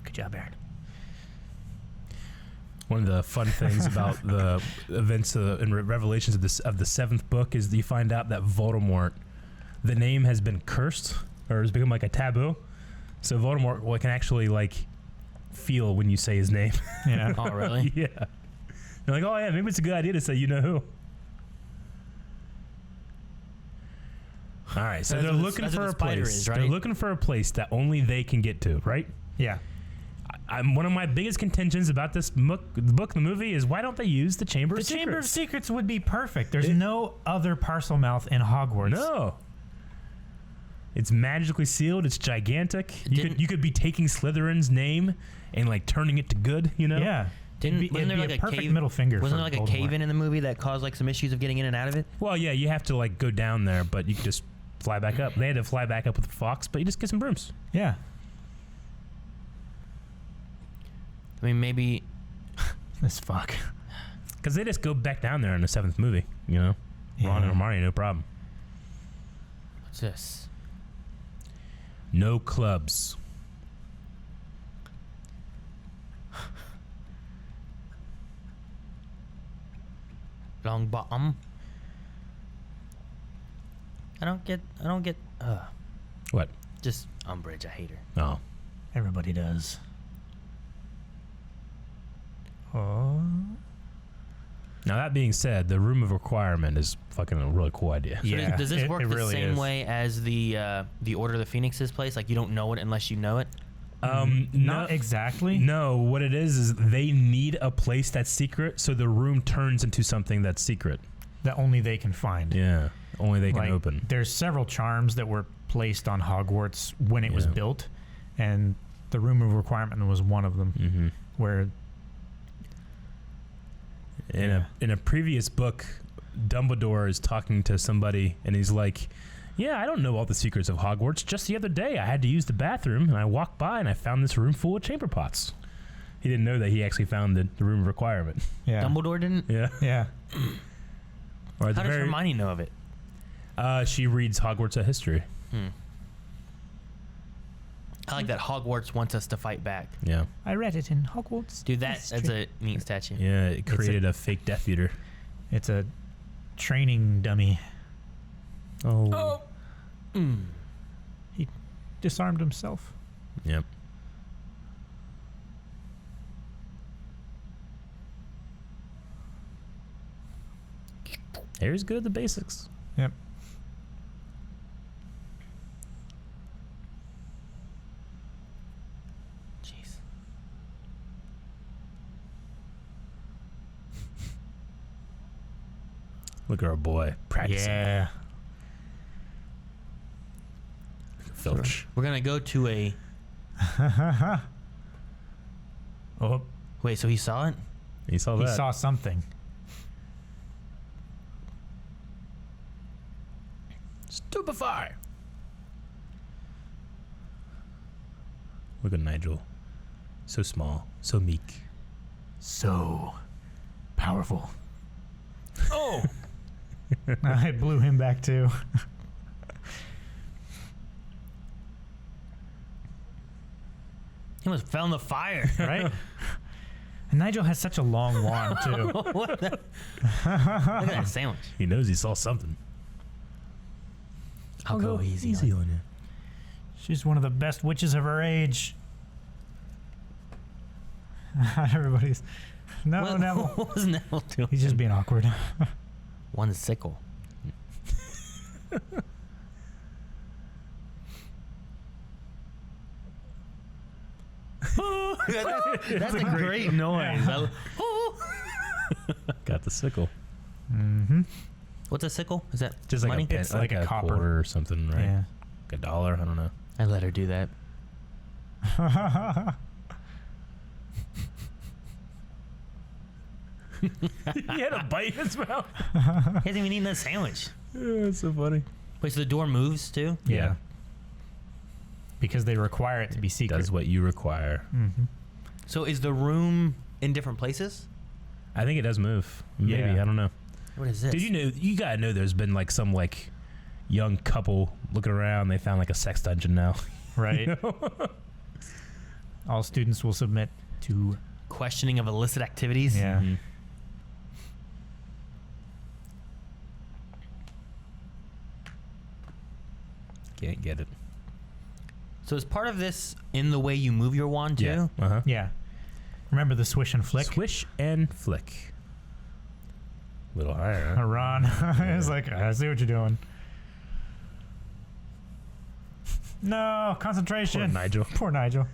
Good job, Aaron. One of the fun things about the events and revelations of the 7th book is that you find out that Voldemort, the name has been cursed or has become like a taboo. So Voldemort can actually like feel when you say his name. Yeah. Oh, really? Yeah. You're like, oh yeah, maybe it's a good idea to say you know who. All right, so That's they're what the- looking that's for what a the spider place. is, They're right? looking for a place that only they can get to, right? Yeah. I'm one of my biggest contentions about this the movie is why don't they use the Chamber The of Chamber of Secrets? Secrets would be perfect. There's no other parcel mouth in Hogwarts. No. It's magically sealed. It's gigantic. You could be taking Slytherin's name and like turning it to good. You know? Yeah. Wasn't It'd there be like a a perfect cave? middle finger. Wasn't for there like a Voldemort. cave in the movie that caused like some issues of getting in and out of it? Well, yeah, you have to like go down there, but you can just fly back up. They had to fly back up with the fox, but you just get some brooms. Yeah. I mean, maybe. This fuck. Because they just go back down there in the 7th movie. You know, Ron and Hermione, no problem. What's this? No clubs. Long bottom. I don't get. What? Just Umbridge. I hate her. Oh. Everybody does. Oh. Now that being said, the Room of Requirement is fucking a really cool idea. So Yeah, does this it- work it the really same is. way as the Order of the Phoenix's place? Like you don't know it unless you know it. Not exactly. No, what it is they need a place that's secret, so the room turns into something that's secret. That only they can find. Yeah, only they can Like, open. There's several charms that were placed on Hogwarts when it was Yeah. built, and the Room of Requirement was one of them. Mm-hmm. Where In a previous book, Dumbledore is talking to somebody, and he's like, "Yeah, I don't know all the secrets of Hogwarts. Just the other day, I had to use the bathroom, and I walked by, and I found this room full of chamber pots." He didn't know that he actually found the Room of Requirement. yeah, Dumbledore didn't. Yeah. yeah, Or at How the does very, Hermione know of it? She reads Hogwarts a history. I like that Hogwarts wants us to fight back. Yeah. I read it in Hogwarts. Dude, that's a neat statue. Yeah, it created a fake Death Eater. It's a training dummy. Oh. He disarmed himself. Yep. Harry's good at the basics. Yep. Jeez. Look at our boy practicing. Yeah. Filch. We're gonna go to a. Oh, Wait, so he saw it? You saw he that. saw something. Stupefy. Look at Nigel. So small, so meek. So powerful. Oh! I blew him back too. He must have fell in the fire. Right? And Nigel has such a long wand too. What the? Look at that sandwich. He knows he saw something. I'll go easy. on you. She's one of the best witches of her age. Everybody's no, What, Neville. what was Neville doing? He's just being awkward. One sickle. That's a great noise. Got the sickle. Mm-hmm. What's a sickle? Is that Just like money? a pen, It's like like a a copper. quarter or something, right? Yeah. Like $1. I don't know. I let her do that. He had a bite in his mouth. He hasn't even eaten that sandwich. Yeah, that's so funny. Wait, so the door moves too? Yeah. Because they require it to be secret. Does what you require. Mm-hmm. So is the room in different places? I think it does move. Maybe. Yeah. I don't know. What is this? Did you know? You gotta know. There's been like some like young couple looking around. They found like a sex dungeon now. Right. All students will submit to. Questioning of illicit activities? Yeah. Mhm. Can't get it. So is part of this in the way you move your wand too? Yeah. Uh huh. Yeah. Remember the swish and flick? Swish and flick. A little higher. Huh? Ron is like, I see what you're doing. No, concentration. Poor Nigel. Poor Nigel.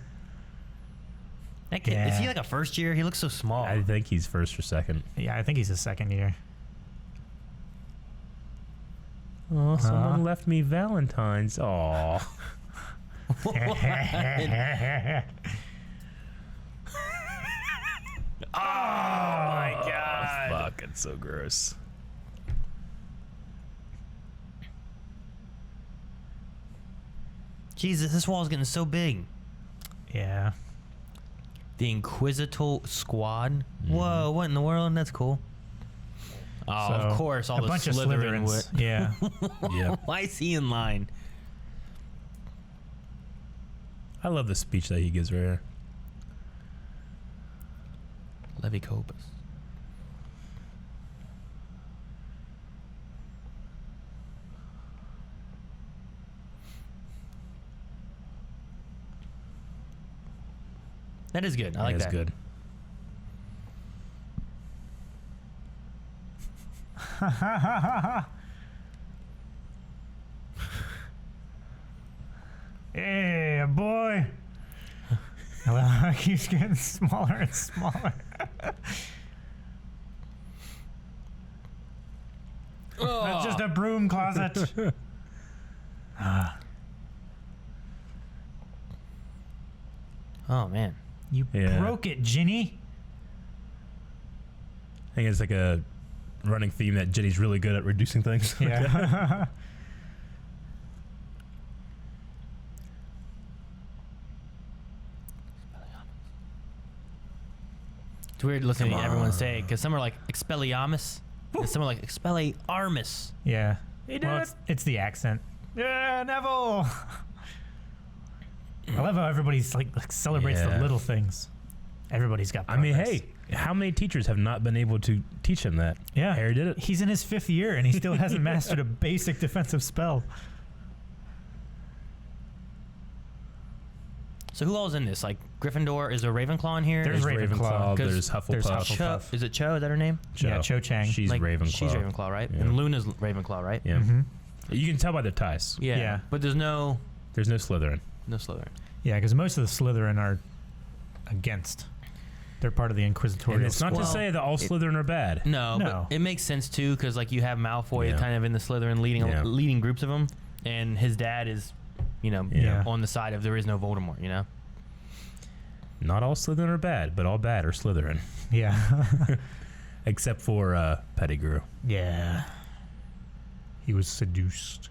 That kid, is he like a first year? He looks so small. I think he's first or second. Yeah, I think he's a second year. Oh, someone left me Valentine's. Aw. Oh my god. Fuck, it's so gross. Jesus, this wall's getting so big. Yeah. The Inquisitor Squad. Whoa, what in the world? That's cool. Oh, So, of course, all a the bunch of Slytherin Slytherins. would. Yeah. Yeah. Why is he in line? I love the speech that he gives right here. Levicopus. That is good. I like That's that. good. Hey, boy. Well, it keeps getting smaller and smaller. That's just a broom closet. Oh man. You Yeah. broke it, Ginny. I think it's like a running theme that Jenny's really good at reducing things. Yeah. It's weird listening Come to everyone on. say because some are like Expelliarmus, and some are like Expelliarmus. Yeah. He did Well, it. it's the accent. Yeah, Neville. I love how everybody's like celebrates the Yeah. little things. Everybody's got. I mean, progress. hey, how many teachers have not been able to teach him that? Yeah, Harry did it. He's in his 5th year and he still hasn't mastered a basic defensive spell. So who all's in this? Like Gryffindor, is there Ravenclaw in here? There's Ravenclaw. There's Hufflepuff. There's Hufflepuff. Cho, is it Cho? Is that her name? Yeah, Cho Chang. She's Like, Ravenclaw. She's Ravenclaw, right? Yeah. And Luna's Ravenclaw, right? Yeah. Mhm. You can tell by their ties. Yeah. Yeah. But there's no There's no Slytherin. Slytherin. Yeah, because most of the Slytherin are against. They're part of the Inquisitorial And it's not School. to say that all Slytherin are bad. No, No. but it makes sense too because like you have Malfoy Yeah. kind of in the Slytherin Yeah. leading groups of them, and his dad is, Yeah. on the side of there is no Voldemort. Not all Slytherin are bad, but all bad are Slytherin. Yeah. Except for Pettigrew. Yeah. He was seduced.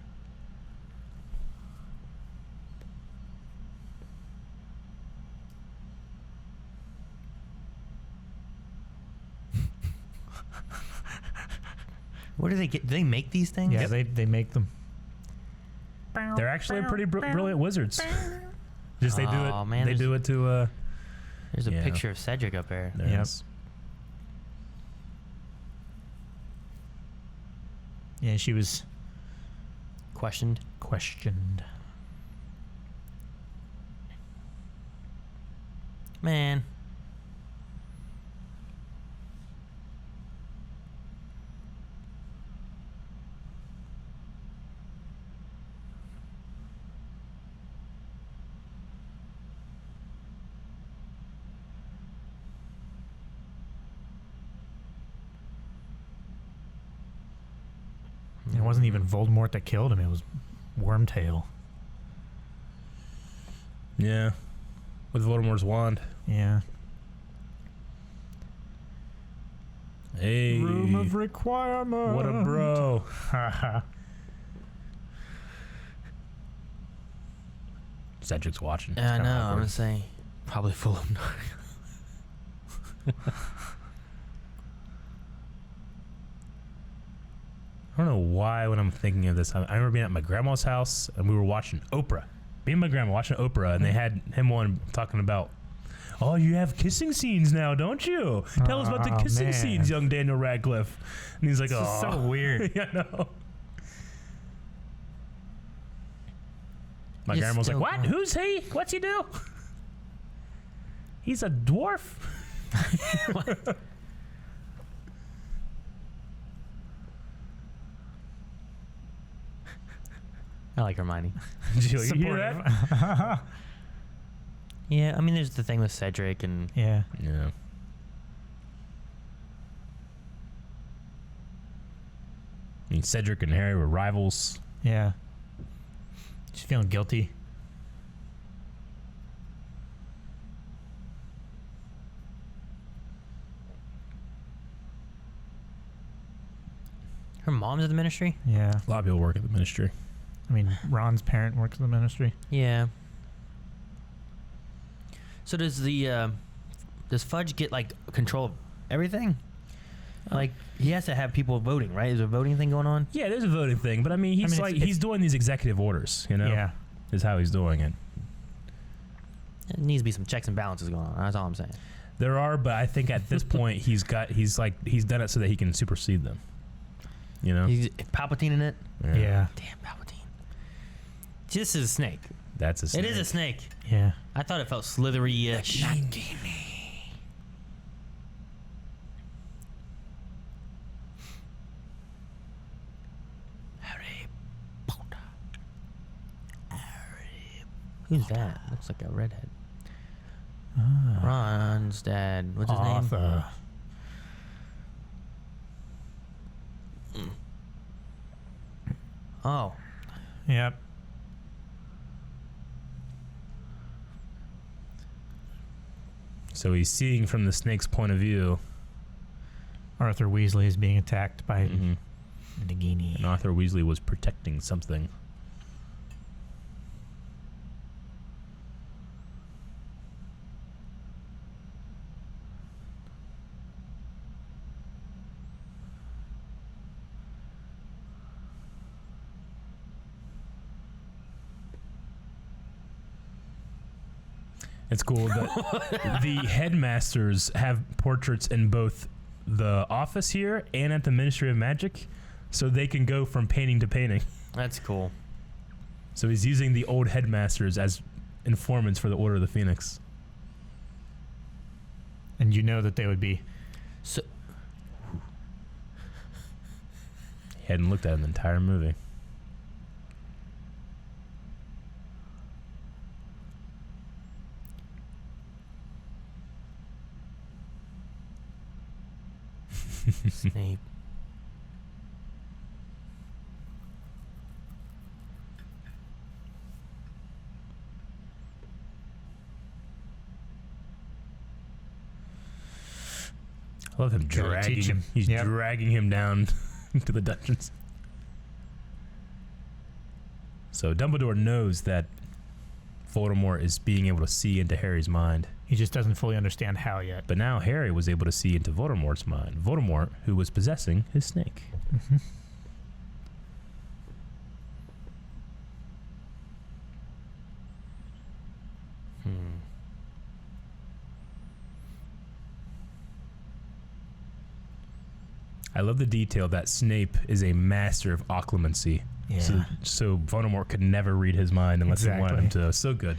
Where do they get? Do they make these things? Yeah, they make them. They're actually pretty brilliant wizards. Just they do it. Aw, man, they there's- do it to. There's a Yeah. picture of Cedric up there. There Yep. it is. Yeah, she was Questioned. questioned. Man. It wasn't even Voldemort that killed him. It was Wormtail. Yeah. With Voldemort's wand. Yeah. Hey. Room of requirement. What a bro. Cedric's watching. It's I kinda know. I'm awkward. gonna say probably full of. I don't know why when I'm thinking of this. I remember being at my grandma's house and we were watching Oprah. Me and my grandma watching Oprah, and they had him on talking about, oh, you have kissing scenes now, don't you? Tell us about the Oh, kissing man. scenes, young Daniel Radcliffe. And he's like, This is oh. so weird. Yeah, I know. My You grandma was like, still what? can't- Who's he? What's he do? He's a dwarf. I like Hermione. Did you hear that? Supportive. Yeah, I mean, there's the thing with Cedric and Yeah. Yeah. I mean, Cedric and Harry were rivals. Yeah. She's feeling guilty. her mom's at the ministry. Yeah. A lot of people work at the ministry. I mean, Ron's parent works in the ministry. Yeah. So does does Fudge get like control of everything? Like he has to have people voting, right? Is there a voting thing going on? Yeah, there's a voting thing, but I mean, he's mean, it's- he's doing these executive orders, you know? Yeah. Is how he's doing it. It needs to be some checks and balances going on. That's all I'm saying. There are, but I think at this point he's done it so that he can supersede them. You know? He's Palpatine in it. Yeah. Damn Palpatine. This is a snake. That's a snake. It is a snake. Yeah. I thought it felt slithery-ish. Harry Potter. Who's that? Looks like a redhead. Ah. Ron's dad. What's his name? Arthur. Oh, Yep. So he's seeing from the snake's point of view. Arthur Weasley is being attacked by Mhm. Nagini. And Arthur Weasley was protecting something. It's cool that the headmasters have portraits in both the office here and at the Ministry of Magic, so they can go from painting to painting. That's cool. So he's using the old headmasters as informants for the Order of the Phoenix. And you know that they would be. So He hadn't looked at an entire movie. Snape. I love him Gotta dragging teach him. He's Yep. dragging him down to the dungeons. So Dumbledore knows that Voldemort is being able to see into Harry's mind. He just doesn't fully understand how yet. But now Harry was able to see into Voldemort's mind. Voldemort, who was possessing his snake. Mm-hmm. I love the detail that Snape is a master of occlumency. Yeah. So Voldemort could never read his mind unless he wanted him to. So good.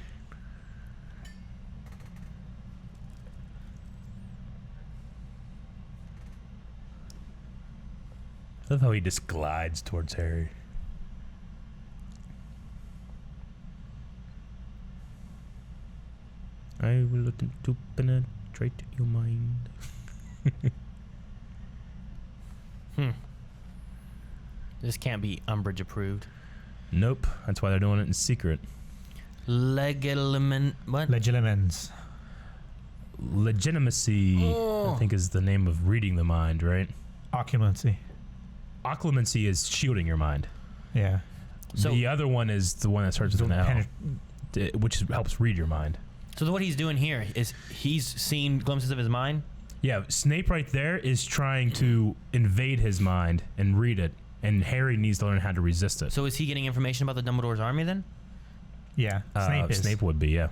I love how he just glides towards Harry. I will attempt to penetrate your mind. This can't be Umbridge approved. Nope. That's why they're doing it in secret. Legilimens. What? Legilimens. Legitimacy, I think, is the name of reading the mind, right? Occlumency. Occlumency is shielding your mind. Yeah. So- the other one is the one that starts with an L, which helps read your mind. So what he's doing here is he's seen glimpses of his mind. Yeah, Snape right there is trying to invade his mind and read it, and Harry needs to learn how to resist it. So is he getting information about the Dumbledore's army then? Yeah. Snape is. Snape would be, yeah.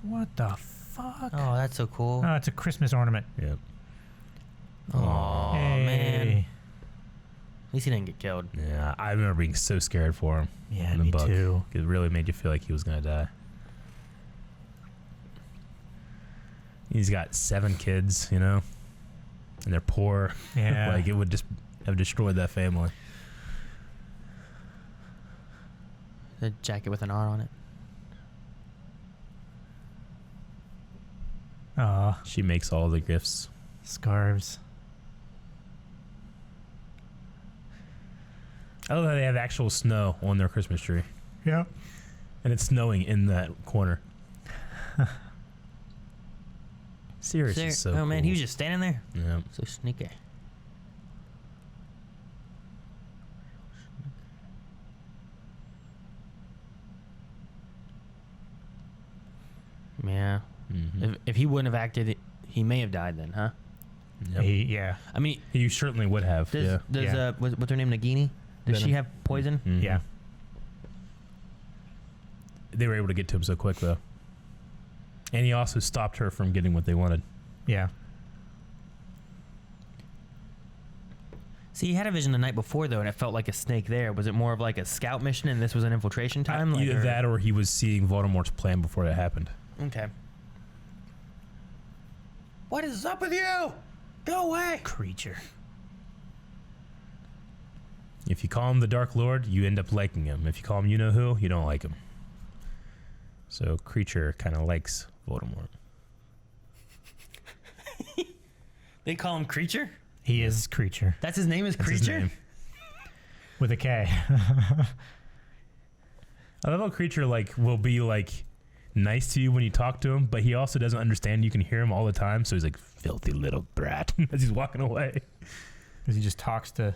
What the fuck? Oh, that's so cool. Oh, it's a Christmas ornament. Yeah. Oh, man. Hey. At least he didn't get killed. Yeah, I remember being so scared for him Yeah, in the me book. too. It really made you feel like he was going to die. He's got 7 kids, you know, and they're poor. Yeah. Like, it would just have destroyed that family. The jacket with an R on it. Aw, She makes all the gifts. scarves. I love how they have actual snow on their Christmas tree. Yep. And it's snowing in that corner. Sirius is so oh man, cool. he was just standing there. Yeah. So sneaky. Yeah. Mm-hmm. If he wouldn't have acted, he may have died then, huh? Yep. Yeah. I mean, He certainly would have. does, Yeah. does Yeah. what's her name, Nagini? Does she Venom. have poison? Mhm. Yeah. They were able to get to him so quick, though. And he also stopped her from getting what they wanted. Yeah. See, he had a vision the night before though, and it felt like a snake there. Was it more of like a scout mission, and this was an infiltration time? Like, Either that or he was seeing Voldemort's plan before it happened. Okay. What is up with you? Go away. Creature. If you call him the Dark Lord, you end up liking him. If you call him you-know-who, you don't like him. So Creature kind of likes Voldemort. They call him Creature? He is creature That's his name is That's his Creature? name. with a K. I love how Creature will be nice to you when you talk to him, but he also doesn't understand you can hear him all the time, so he's like, filthy little brat, as he's walking away. Because he just talks to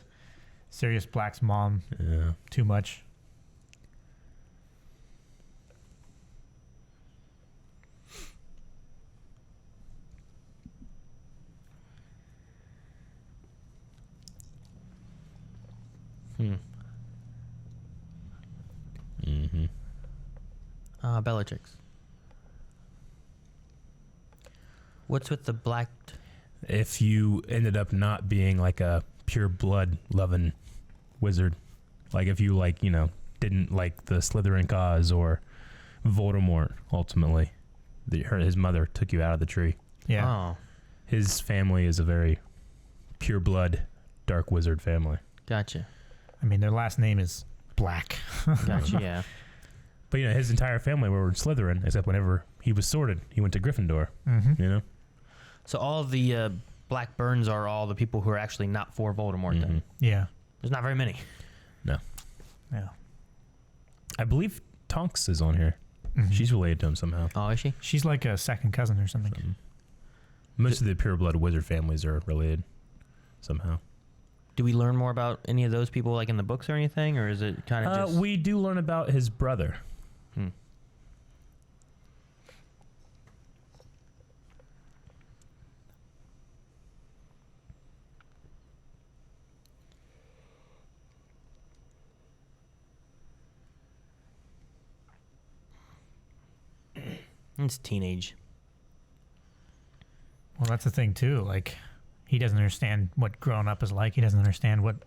Sirius Black's mom Yeah. too much. Mm-hmm. Bellatrix. What's with the black? If you ended up not being like a pure blood loving wizard, like if you like, you know, didn't like the Slytherin cause or Voldemort, ultimately, his mother took you out of the tree. Yeah. Oh, His family is a very pure blood, dark wizard family. gotcha. I mean, their last name is Black. Gotcha. Yeah. But, you know, his entire family were Slytherin, except whenever he was sorted, he went to Gryffindor, Mm-hmm. you know? So all of the Black Burns are all the people who are actually not for Voldemort. Then Yeah. there's not very many. No. Yeah. I believe Tonks is on here. Mhm. She's related to him somehow. Oh, is she? She's like a second cousin or something. Most of the pure blood wizard families are related somehow. Do we learn more about any of those people, like in the books or anything, or is it kind of just? We do learn about his brother. Hmm. It's teenage. Well, that's the thing too. Like, he doesn't understand what growing up is like. He doesn't understand what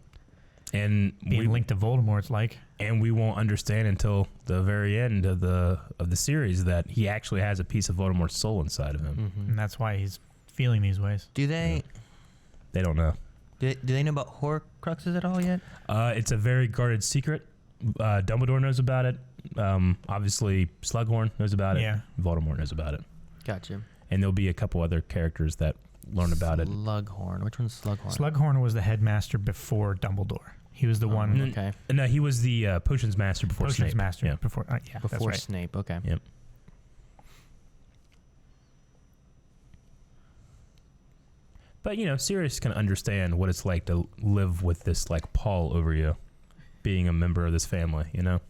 And being linked to Voldemort's like. and we won't understand until the very end of the series that he actually has a piece of Voldemort's soul inside of him. And that's why he's feeling these ways. Do they? They don't know. Do they know about Horcruxes at all yet? It's a very guarded secret. Dumbledore knows about it. Obviously, Slughorn knows about it. Yeah. Voldemort knows about it. Gotcha. And there'll be a couple other characters that learn about it. Slughorn. Which one's Slughorn? Slughorn was the headmaster before Dumbledore. He was the one. Okay. No, he was the potions master before Potions Snape. master Yeah. before. Yeah, that's Before right. Snape. Okay. Yep. But, you know, Sirius can understand what it's like to live with this, like, pall over you, being a member of this family, you know?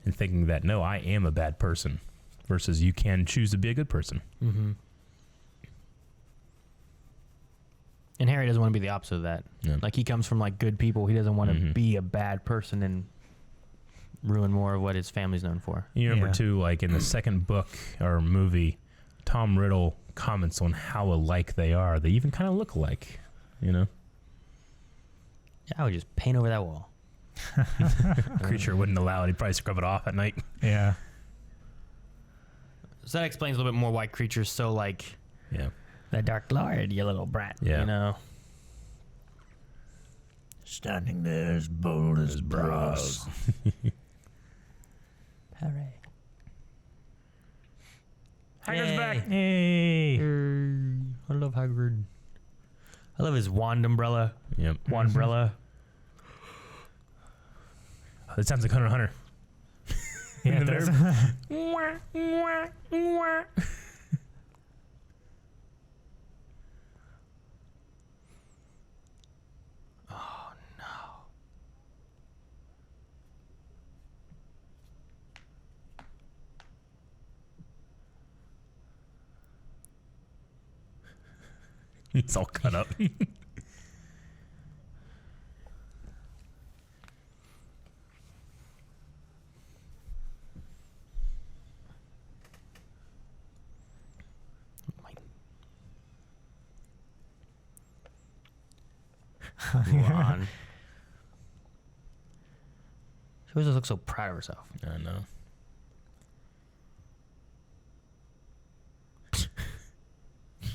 And thinking that, no, I am a bad person, versus you can choose to be a good person. Mm-hmm. And Harry doesn't want to be the opposite of that. Yeah. Like, he comes from, like, good people. He doesn't want to Mhm. be a bad person and ruin more of what his family's known for. You remember, Yeah. too, like, in the second book or movie, Tom Riddle comments on how alike they are. They even kind of look alike, you know? Yeah, I would just paint over that wall. Creature wouldn't allow it. He'd probably scrub it off at night. Yeah. So that explains a little bit more why Creature's so, like, Yeah. the Dark Lord, you little brat. Yeah. You know? Standing there as bold as brass. Hooray. Hagrid's Yay. back. Hey. I love Hagrid. I love his wand umbrella. Yep. Wand umbrella. That sounds like Hunter x Hunter. Yeah, In the it does. Oh, no. It's all cut up. Ron. She always looks so proud of herself. I know.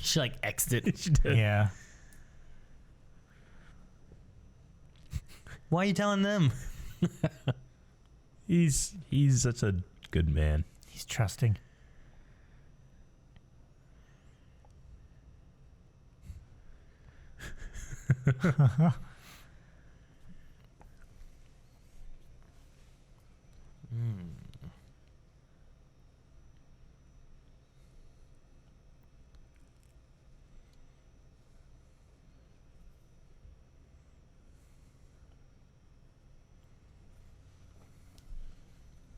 She, like, exited. She did. Yeah. Why are you telling them? He's such a good man. He's trusting.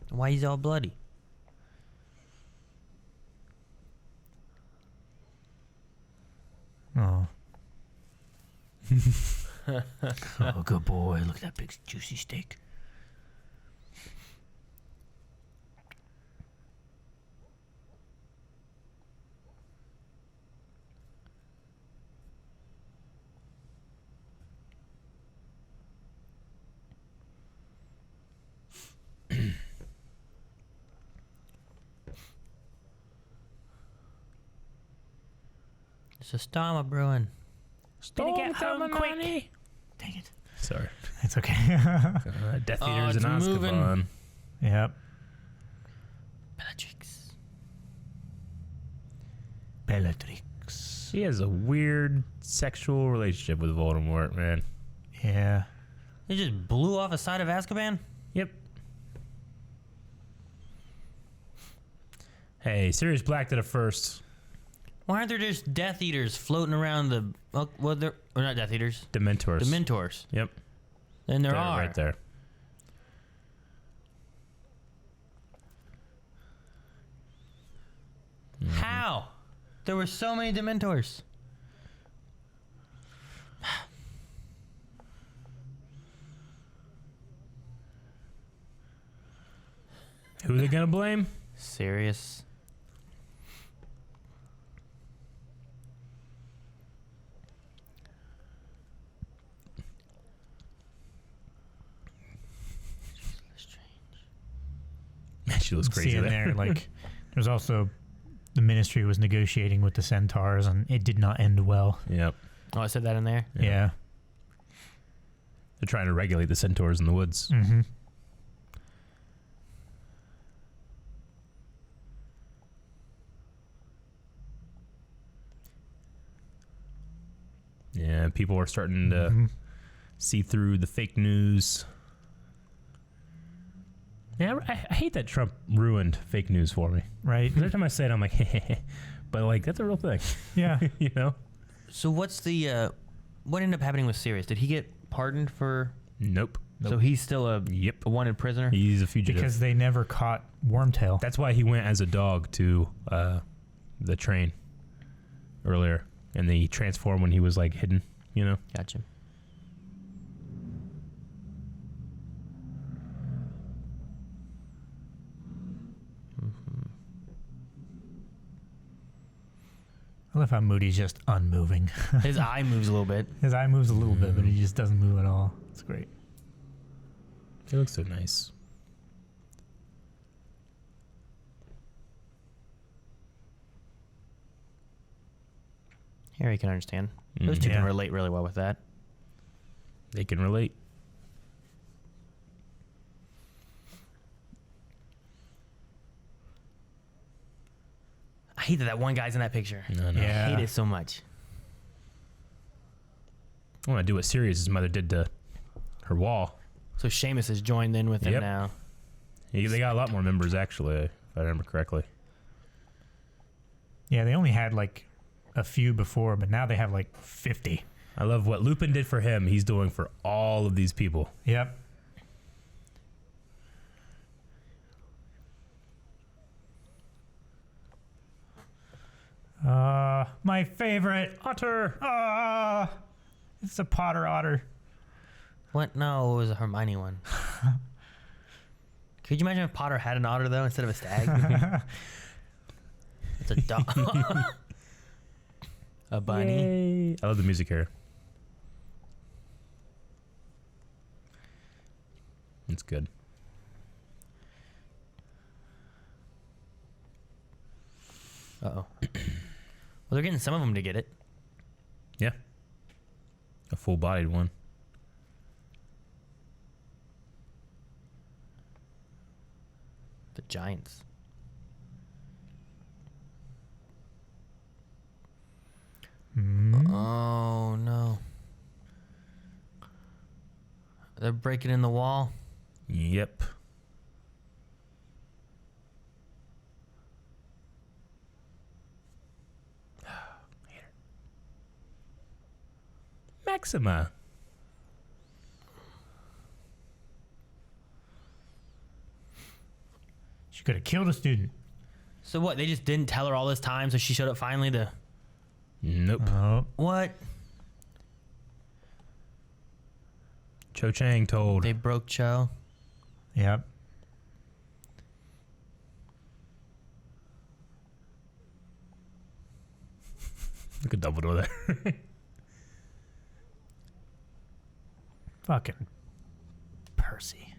Why he's all bloody? Oh. Oh, good boy. Look at that big juicy steak. It's a storm a brewing. Storm get home quick. Dang it. Sorry. It's okay. Death Eaters in it's Azkaban. moving. Yep. Bellatrix. Bellatrix. She has a weird sexual relationship with Voldemort, man. Yeah. They just blew off the side of Azkaban? Yep. Hey, Sirius Black did it first. Why aren't there just Death Eaters floating around the... Oh, well, they're... Or not Death Eaters. Dementors. Dementors. Yep. And there They're are. right there. How? There were so many Dementors. Who are they gonna blame? Serious. She looks crazy See in there, like, there's also the Ministry was negotiating with the Centaurs, and it did not end well. Yep. Oh, I said that in there? Yeah. They're trying to regulate the centaurs in the woods. Mm-hmm. Yeah, people are starting to see through the fake news. Yeah, I hate that Trump ruined fake news for me. Right. Every time I say it, I'm like, but like that's a real thing. Yeah. You know? So what's the... what ended up happening with Sirius? Did he get pardoned for... Nope. So he's still a wanted prisoner? He's a fugitive. Because they never caught Wormtail. That's why he went as a dog to the train earlier. And they transformed when he was like hidden, you know? Gotcha. I love how Moody's just unmoving. His eye moves a little bit. His eye moves a little bit, but he just doesn't move at all. It's great. He looks so nice. Harry can understand. Those two can relate really well with that. They can relate. I hate that one guy's in that picture. No. Yeah. I hate it so much. I want to do what Sirius's mother did to her wall. So Seamus has joined in with him now. They got a lot more members, actually, if I remember correctly. Yeah, they only had like a few before, but now they have like 50. I love what Lupin did for him. He's doing for all of these people. Yep. My favorite otter. It's a Potter otter. What? No, it was a Hermione one. Could you imagine if Potter had an otter, though, instead of a stag? It's a dog. A bunny. Yay. I love the music here. It's good. Uh-oh. Well, they're getting some of them to get it. Yeah. A full-bodied one. The Giants. Oh, no. They're breaking in the wall. Yep. Maxima. She could have killed a student. So what? They just didn't tell her all this time, so she showed up finally to... Nope. Oh. What? Cho Chang told. They broke Cho. Yep. Look at Dumbledore there. Fucking Percy.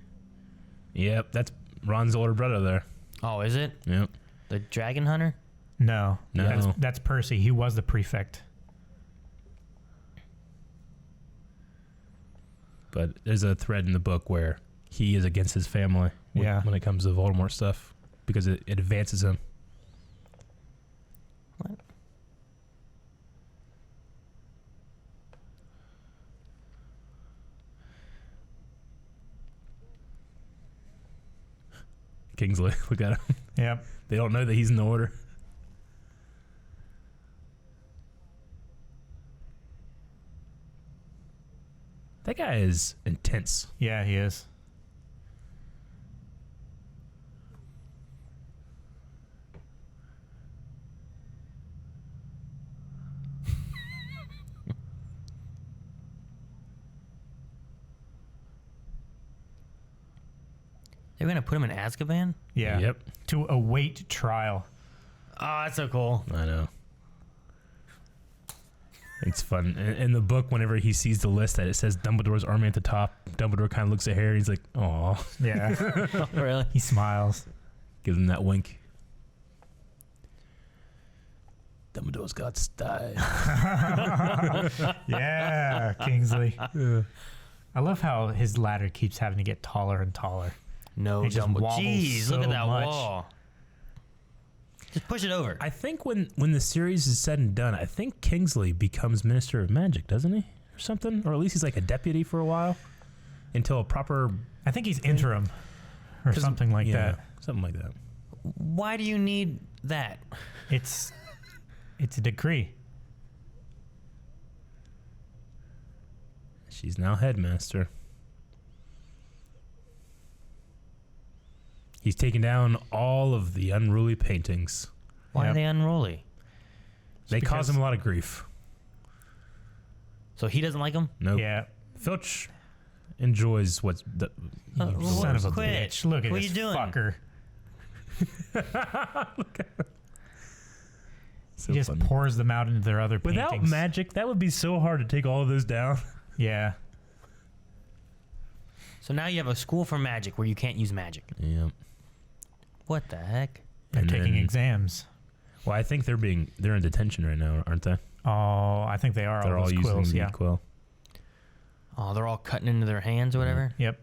Yep, that's Ron's older brother there. Oh, is it? Yep. The Dragon Hunter? No. No. That's Percy. He was the prefect. But there's a thread in the book where he is against his family when it comes to Voldemort stuff because it advances him. What? Kingsley, look at him. Yep. They don't know that he's in the order. That guy is intense. Yeah, he is. They're going to put him in Azkaban? Yeah. Yep. To await trial. Oh, that's so cool. I know. It's fun. In the book, whenever he sees the list that it says Dumbledore's army at the top, Dumbledore kind of looks at Harry. He's like, "Aw." Yeah. Oh, really? He smiles. Gives him that wink. Dumbledore's got style. Yeah, Kingsley. I love how his ladder keeps having to get taller and taller. No, It just Dumbledore. wobbles Jeez, look so at that much. wall. Just push it over. I think when the series is said and done, I think Kingsley becomes Minister of Magic, doesn't he? Or something? Or at least he's like a deputy for a while. Until a proper... I think he's interim or something like that. Something like that. Why do you need that? It's a decree. She's now headmaster. He's taken down all of the unruly paintings. Why Yep. are they unruly? They cause because- him a lot of grief. So he doesn't like them? Nope. Yeah. Filch enjoys what's... Oh, Son of a quit. bitch. Look at What are this you doing? fucker. So He just funny. pours them out into their other Without paintings. magic, that would be so hard to take all of those down. Yeah. So now you have a school for magic where you can't use magic. Yeah. What the heck? They're And taking then- exams. Well, I think they're in detention right now, aren't they? Oh, I think they are. They're all all those using quills. the Yeah. quill. Oh, they're all cutting into their hands or whatever? Yep.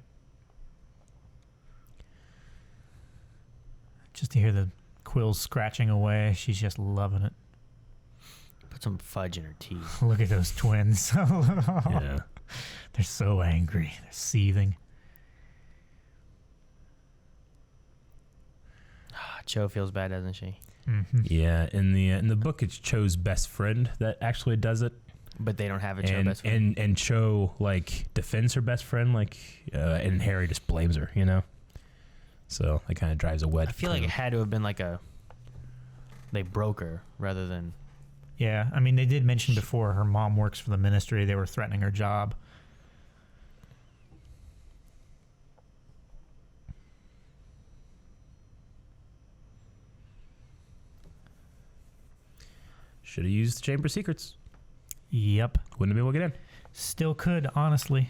Just to hear the quills scratching away, she's just loving it. Put some fudge in her teeth. Look at those twins. Yeah. They're so angry. They're seething. Cho feels bad, doesn't she? Mm-hmm. Yeah. In the book, it's Cho's best friend that actually does it. But they don't have a Cho And, best friend. and Cho like defends her best friend, and Harry just blames her, you know. So it kind of drives a wedge. I feel like it between had to have been like they broke her rather than... Yeah, I mean, they did mention before her mom works for the ministry. They were threatening her job. Should have used the Chamber of Secrets. Yep. Wouldn't have been able to get in. Still could, honestly.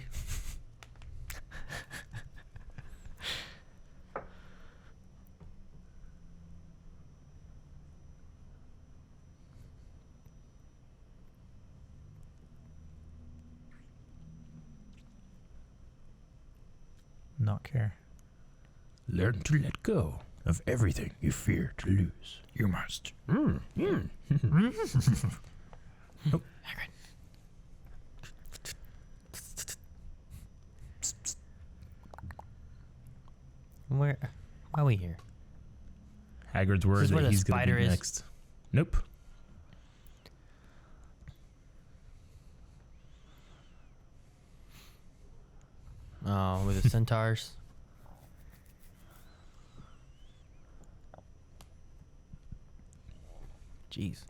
Not care. Learn to let go of everything you fear to lose. You must. Hagrid. Why are we here? Hagrid's word Is this where that the he's going to spider be is? next. Nope. Oh, with the centaurs. Jeez.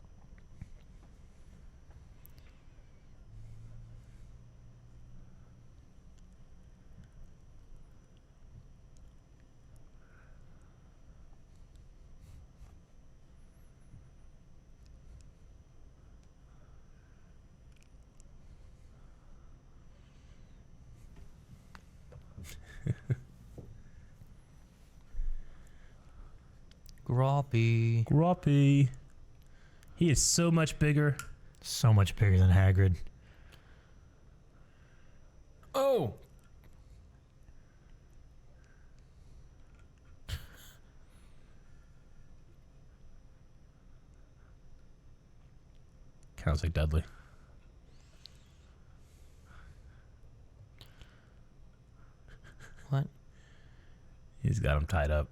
Groppy. Groppy. He is so much bigger. So much bigger than Hagrid. Oh! Sounds like Dudley. What? He's got him tied up.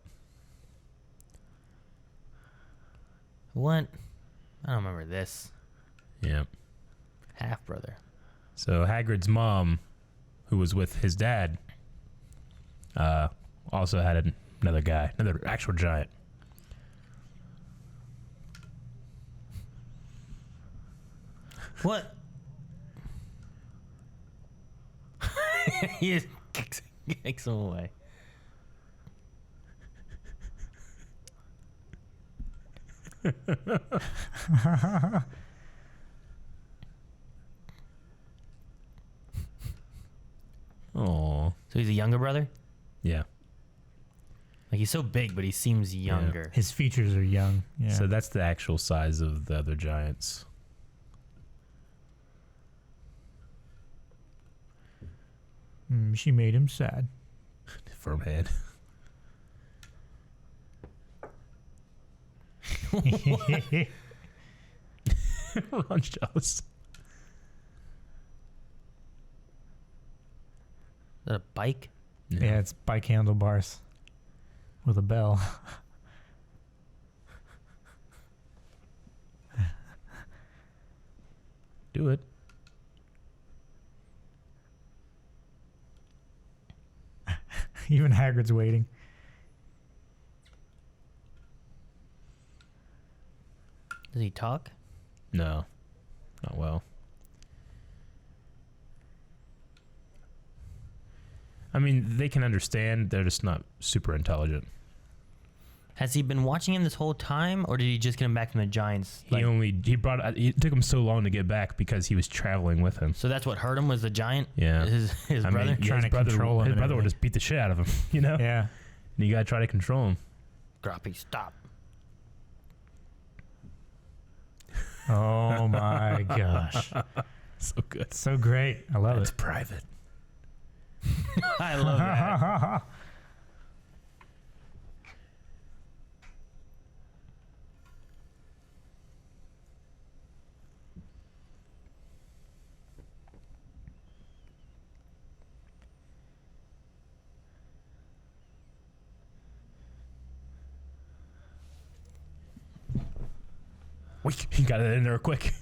What? I don't remember this. Yeah. Half brother. So Hagrid's mom, who was with his dad, also had another guy, another actual giant. What? He just kicks him away. Oh. So he's a younger brother? Yeah. Like he's so big, but he seems younger. His features are young. Yeah. So that's the actual size of the other giants. She made him sad. Firm head. Ron's jealous. Is that a bike? Yeah, it's bike handlebars with a bell. Do it. Even Hagrid's waiting. Does he talk? No. Not well. I mean, they can understand. They're just not super intelligent. Has he been watching him this whole time, or did he just get him back from the Giants? It took him so long to get back because he was traveling with him. So that's what hurt him was the giant. Yeah. His brother. trying to control him His and brother would everything. just beat the shit out of him, you know? Yeah. And you gotta try to control him. Groppy, stop. Oh my gosh. So good. So great. I love It's it. private. I love that. He got it in there quick.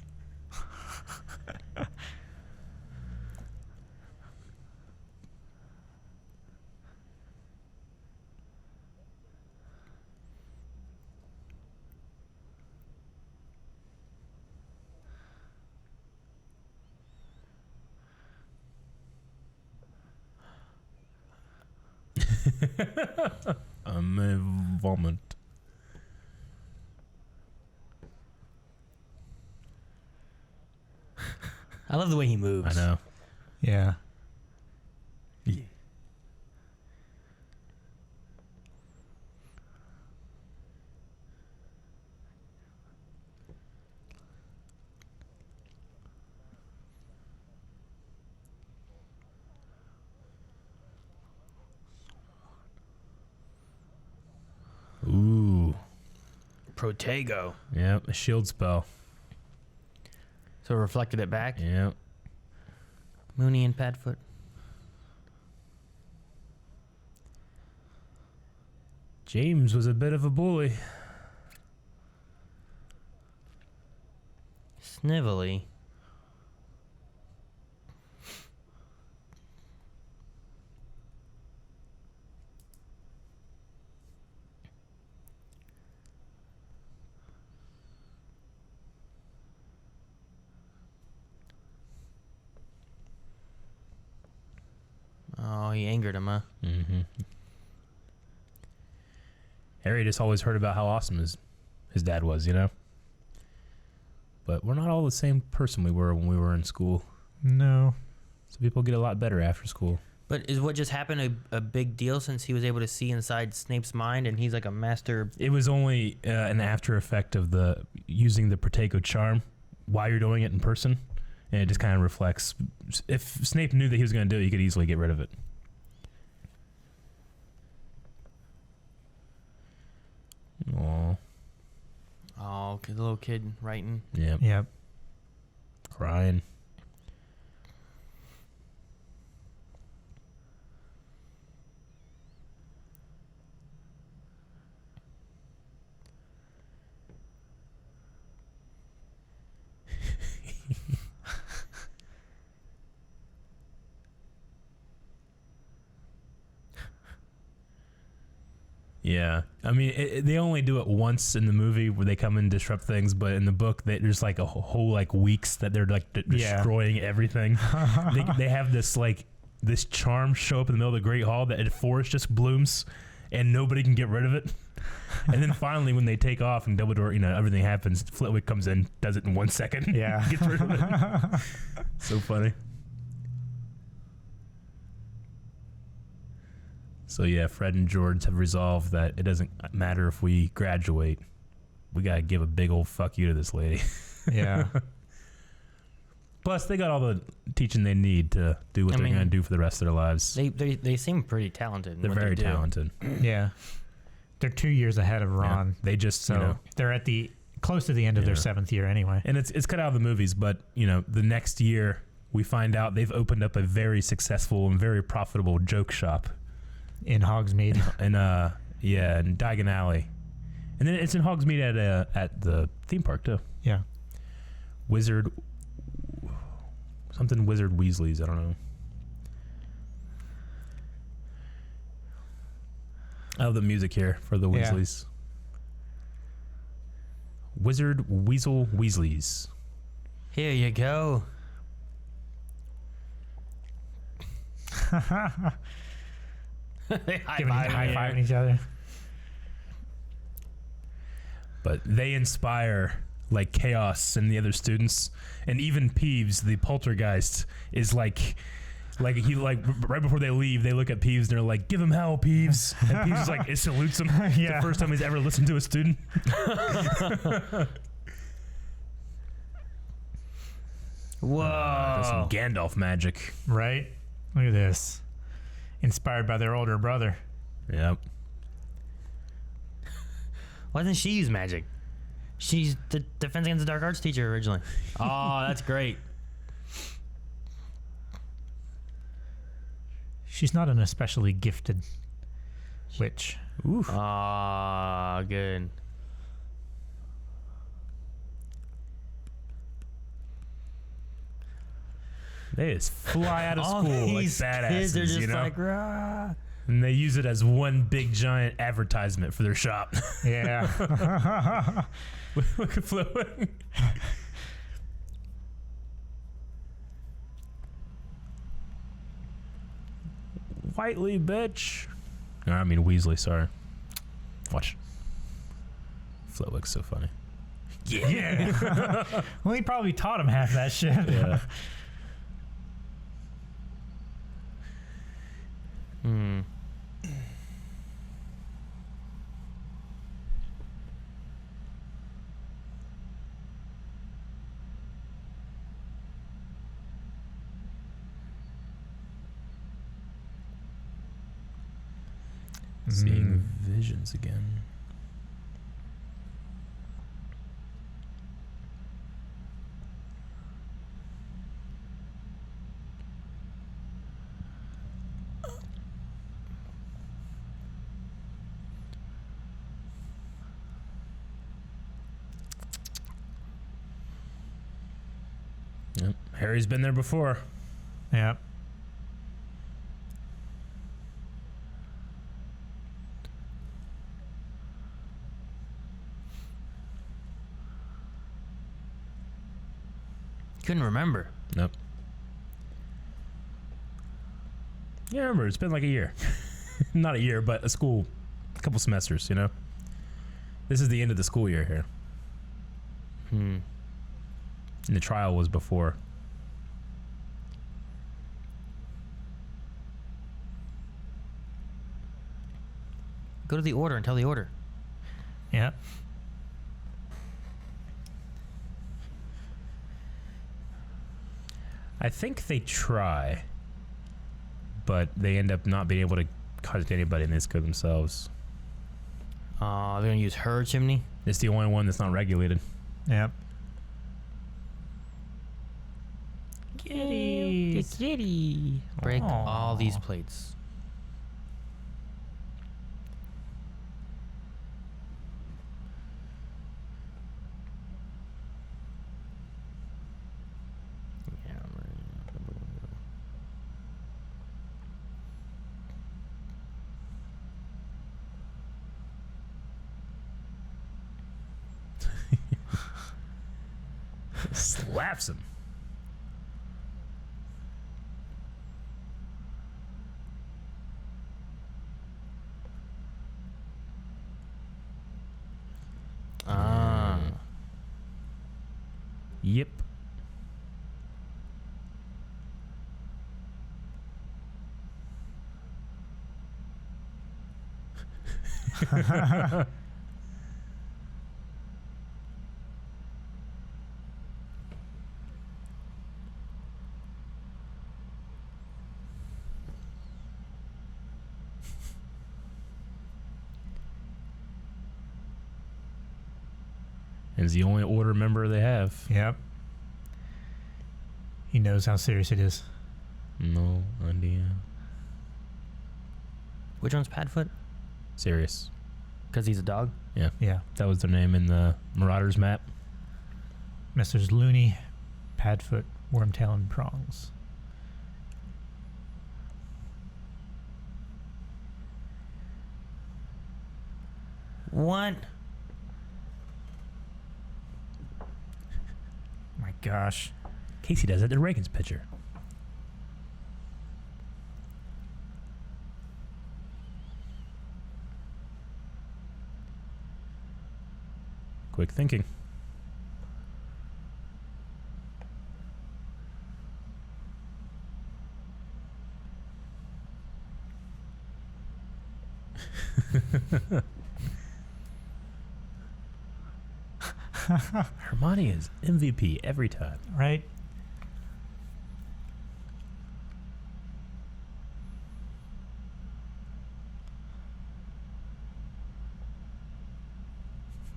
I'm a vomit. I love the way he moves. I know. Yeah. Yeah. Ooh. Protego. Yep, a shield spell. So it reflected it back. Yep. Mooney and Padfoot. James was a bit of a bully. Snively. Oh, he angered him, huh? Mm-hmm. Harry just always heard about how awesome his dad was, you know? But we're not all the same person we were when we were in school. No. So people get a lot better after school. But is what just happened a big deal since he was able to see inside Snape's mind and he's like a master? It was only an after effect of the using the Protego charm while you're doing it in person, and it just kind of reflects. If Snape knew that he was going to do it, he could easily get rid of it. Aww. Oh, the little kid writing. Yep. Yep. Crying. Yeah, I mean, they only do it once in the movie where they come and disrupt things, but in the book, there's like a whole like weeks that they're like destroying everything. They have this charm show up in the middle of the Great Hall that a forest just blooms, and nobody can get rid of it. And then finally, when they take off and Dumbledore, everything happens, Flitwick comes in, does it in 1 second. Yeah, gets rid of it. So funny. So yeah, Fred and George have resolved that it doesn't matter if we graduate. We gotta give a big old fuck you to this lady. Yeah. Plus, they got all the teaching they need to do what they're gonna do for the rest of their lives. They seem pretty talented. They're very talented. Yeah. They're 2 years ahead of Ron. Yeah, they just they're at the close to the end of their 7th year anyway. And it's cut out of the movies, but the next year we find out they've opened up a very successful and very profitable joke shop. In Hogsmeade. And in Diagon Alley. And then it's in Hogsmeade at the theme park too. Yeah. Wizard Weasleys, I don't know. I have the music here for the Weasleys. Wizard Weasel Weasleys. Here you go. High-fiving each other. But they inspire like chaos in the other students, and even Peeves, the poltergeist, is like he right before they leave, they look at Peeves and they're like, "Give him hell, Peeves!" And Peeves is like, it salutes him. Yeah. The first time he's ever listened to a student. Whoa! That's some Gandalf magic, right? Look at this. Inspired by their older brother. Yep. Why doesn't she use magic? She's the Defense Against the Dark Arts teacher originally. Oh, that's great. She's not an especially gifted witch. Ooh. Ah, good. They just fly out of All school like these badasses, kids are just like, rah. And they use it as one big giant advertisement for their shop. Yeah. Look at Flitwick. Whiteley, bitch. No, I mean Weasley, sorry. Watch. Flitwick's so funny. Yeah. Well, he probably taught him half that shit. Yeah. Hmm. Seeing visions again. Yep. Harry's been there before. Yeah. Couldn't remember. Nope. Yeah, I remember. It's been like a year. Not a year, but a couple semesters, This is the end of the school year here. Hmm. And the trial was before. Go to the order and tell the order. Yeah. I think they try, but they end up not being able to contact anybody and they just go themselves. They're gonna use her chimney. It's the only one that's not regulated. Yep. Kitty. Break all these plates. Slaps him. Yep. Is the only order member they have. Yep. He knows how serious it is. No idea. Which one's Padfoot? Serious. Because he's a dog? Yeah. Yeah. That was their name in the Marauders map. Messrs. Looney, Padfoot, Wormtail, and Prongs. What? My gosh. Casey does it to Reagan's picture. Quick thinking. Hermione is MVP every time. Right?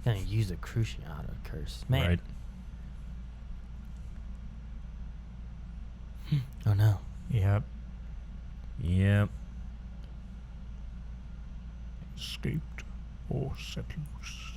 Gonna use a Cruciato curse. Man. Right. Oh no. Yep. Yep. Escaped or set loose.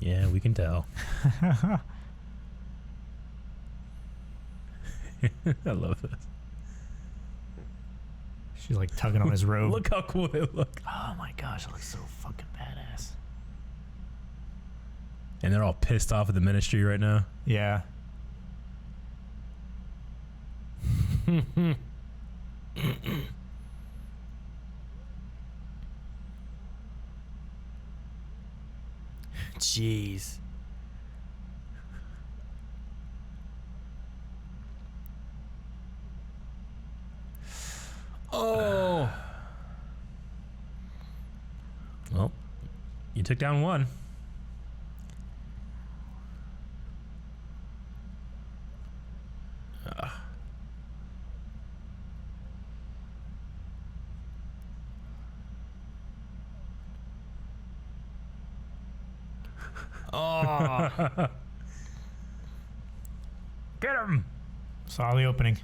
Yeah, we can tell. I love this. She's like tugging on his robe. Look how cool they look. Oh my gosh, it looks so fucking badass. And they're all pissed off at the ministry right now. Yeah. Jeez. Oh. Well, you took down one. Oh. Get him! Saw the opening.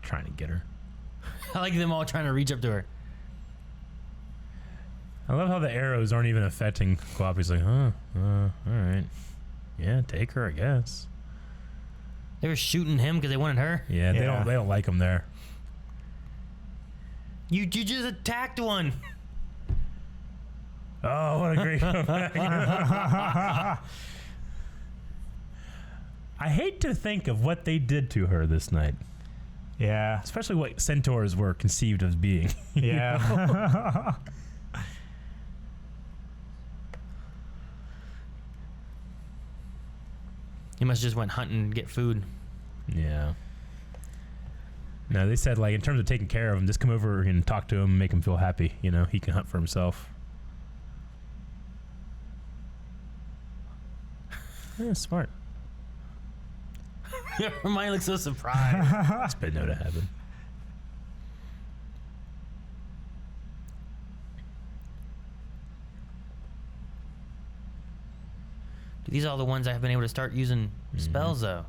Trying to get her. I like them all trying to reach up to her. I love how the arrows aren't even affecting Quap. He's like, all right. Yeah, take her, I guess. They were shooting him because they wanted her. Yeah, Yeah. they don't like him there. You just attacked one. Oh, what a great comeback. I hate to think of what they did to her this night. Yeah. Especially what centaurs were conceived as being. Yeah. He must have just went hunting to get food. Yeah. No, they said, like, in terms of taking care of him, just come over and talk to him, make him feel happy. You know, he can hunt for himself. Yeah, smart. Hermione looks so surprised. Expect no to happen. These are all the ones I've been able to start using spells, though.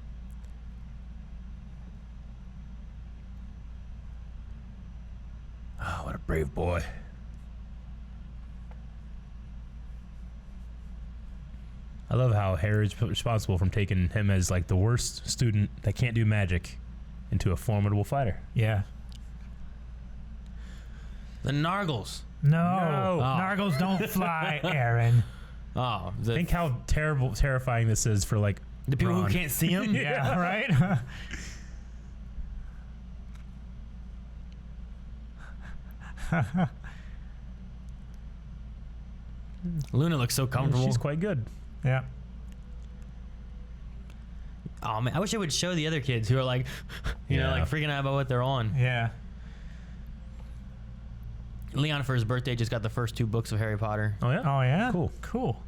Oh, what a brave boy. I love how Harry's responsible from taking him as like the worst student that can't do magic into a formidable fighter. Yeah. The Nargles. No. No. Nargles don't fly, Aaron. Oh, Think how terrifying this is for like the people Ron. who can't see him. Yeah, right? Luna looks so comfortable. She's quite good. Yeah. Oh man, I wish I would show the other kids who are like, you know, Yeah. like freaking out about what they're on. Yeah. Leon for his birthday just got the first 2 books of Harry Potter. Oh yeah. Oh, yeah? Cool. Cool.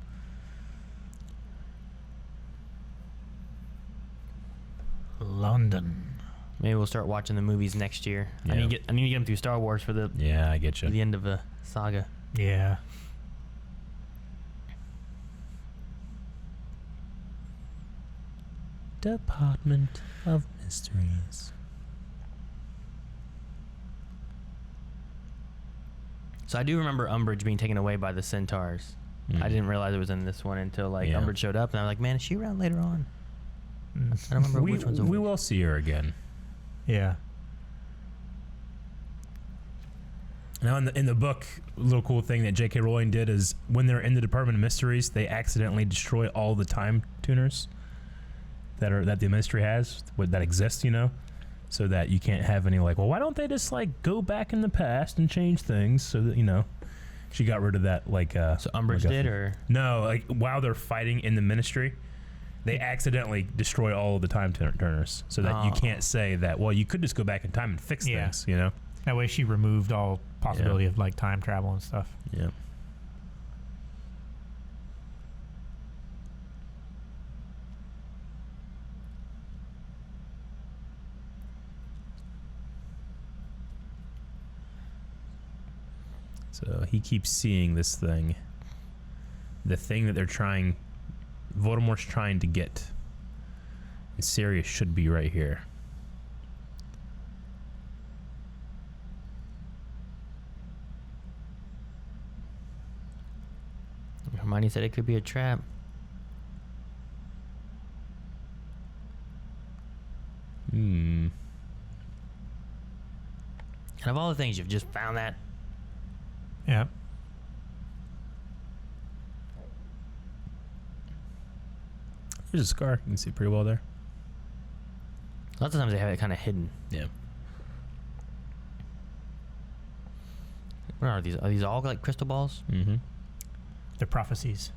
London. Maybe we'll start watching the movies next year. Yeah. I need to get them through Star Wars for the Yeah, I get you. the end of the saga. Yeah. Department of Mysteries. So I do remember Umbridge being taken away by the Centaurs. I didn't realize it was in this one until like Yeah. Umbridge showed up, and I was like, man, is she around later on? I don't remember We which one's we Umbridge. will see her again. Yeah. Now, in the book, a little cool thing that J.K. Rowling did is when they're in the Department of Mysteries, they accidentally destroy all the time tuners that the Ministry has that exist, you know, so that you can't have any like, well, why don't they just like go back in the past and change things so that, you know, she got rid of that like. So Umbridge did, or no, like while they're fighting in the Ministry, they accidentally destroy all of the time turners so that you can't say that. Well, you could just go back in time and fix things, you know. That way she removed all possibility of like time travel and stuff. Yeah. So he keeps seeing this thing. The thing that Voldemort's trying to get. And Sirius should be right here. Hermione said it could be a trap. Hmm. And of all the things, you've just found that. Yeah. There's a scar. You can see pretty well there. Lots of times they have it kind of hidden. Yeah. What are these? Are these all like crystal balls? Mm-hmm. The prophecies.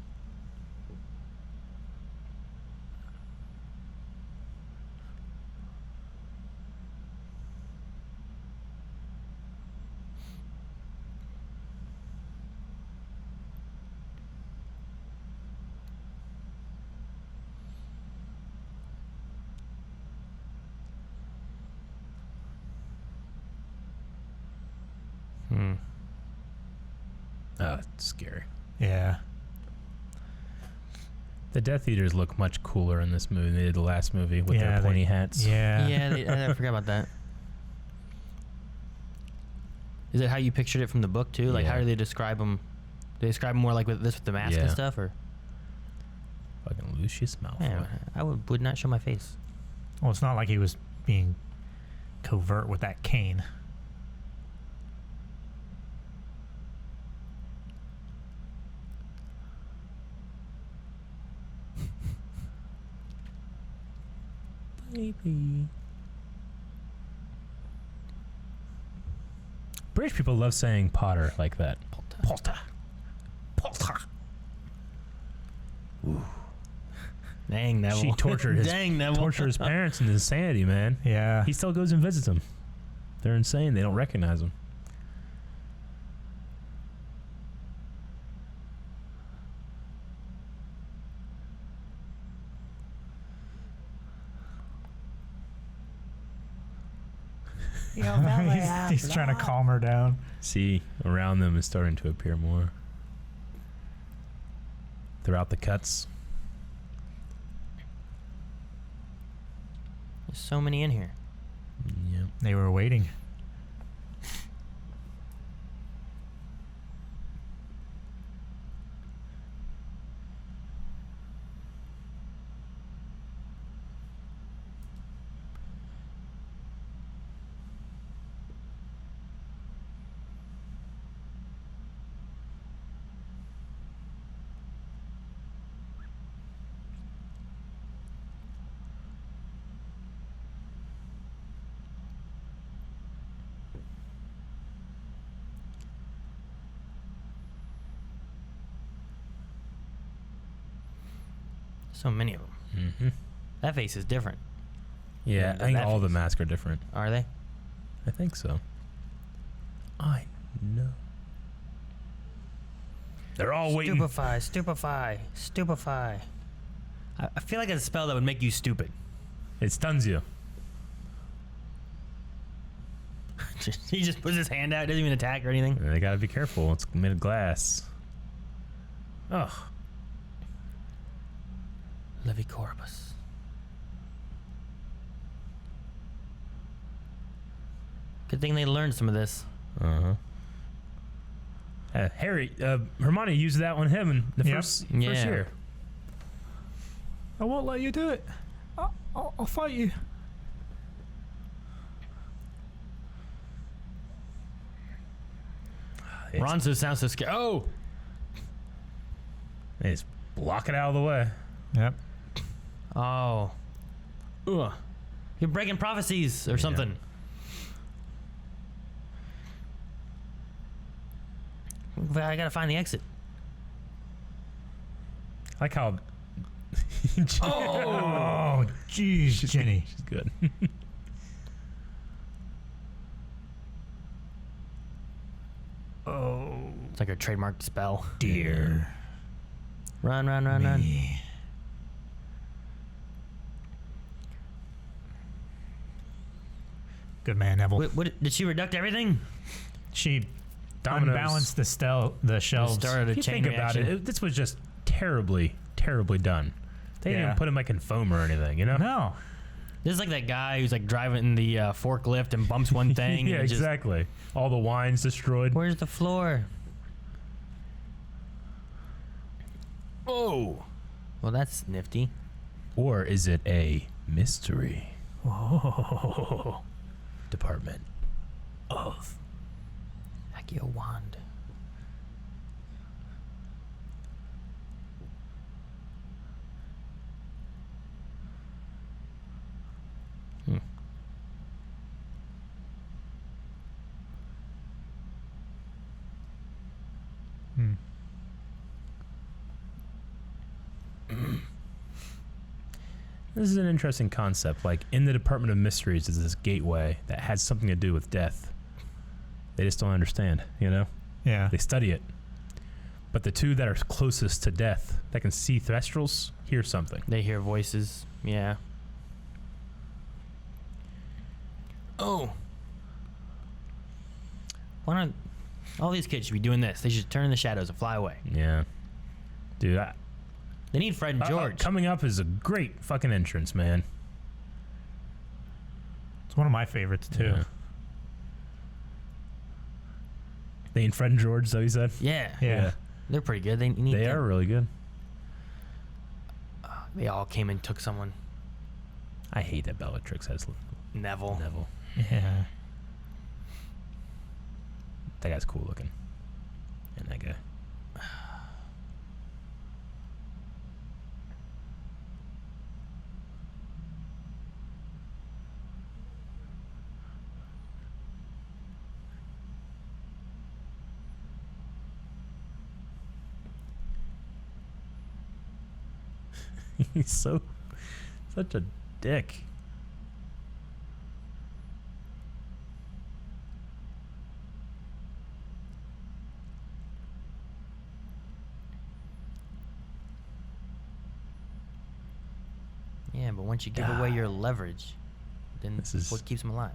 Oh, it's scary. Yeah. The Death Eaters look much cooler in this movie than they did the last movie with Yeah, their pointy hats. Yeah. Yeah, I forgot about that. Is it how you pictured it from the book too? Like, how Yeah. do they describe them? They describe them more like with the mask and Yeah. stuff, or Fucking Lucius Malfoy. yeah, I would not show my face. Well, it's not like he was being covert with that cane. Maybe. British people love saying Potter like that. Potter. Potter. Ooh. Dang, Neville. She tortured his Neville. his parents into insanity, man. Yeah. He still goes and visits them. They're insane. They don't recognize him. He's trying to calm her down. See, around them is starting to appear more. Throughout the cuts. There's so many in here. Yep. They were waiting. So many of them. Mm-hmm. That face is different. Yeah, I think that all the face. masks are different. Are they? I think so. I know. They're all waiting. Stupefy. I feel like it's a spell that would make you stupid. It stuns you. He just puts his hand out, doesn't even attack or anything. They gotta be careful. It's made of glass. Ugh. Levicorpus. Good thing they learned some of this. Uh-huh. Harry, Hermione used that on him in the first year. I won't let you do it. I'll fight you. Ronzo sounds so scared. Oh! They just block it out of the way. Yep. Oh. Ugh. You're breaking prophecies or something. I gotta find the exit. I like how. Oh, jeez, Jenny. She's good. Oh, It's like her trademark spell. dear. Run. Me. Good man, Neville. What did she reduct everything? She Dominoes. unbalanced the shelves. Started a If you chain think about reaction. it, this was just terribly, terribly done. They didn't Yeah. even put him like in foam or anything, you know? No. This is like that guy who's like driving the forklift and bumps one thing. Yeah, and it just, exactly. All the wine's destroyed. where's the floor? Oh. Well, that's nifty. Or is it a mystery Oh. department? Of. Accio wand. This is an interesting concept. Like, in the Department of Mysteries is this gateway that has something to do with death. They just don't understand, you know? Yeah. They study it. But the two that are closest to death, that can see thestrals, hear something. They hear voices. Yeah. Oh. Why don't all these kids should be doing this? They should turn in the shadows and fly away. Yeah. Dude, They need Fred and George. coming up is a great fucking entrance, man. It's one of my favorites, too. Yeah. They and Fred and George, so you said? Yeah. Yeah. They're pretty good. They need They them. are really good. They all came and took someone. I hate that Bellatrix has Neville. Neville. Yeah. That guy's cool looking. And that guy. He's such a dick. Yeah, but once you give away your leverage, then This is- what keeps him alive?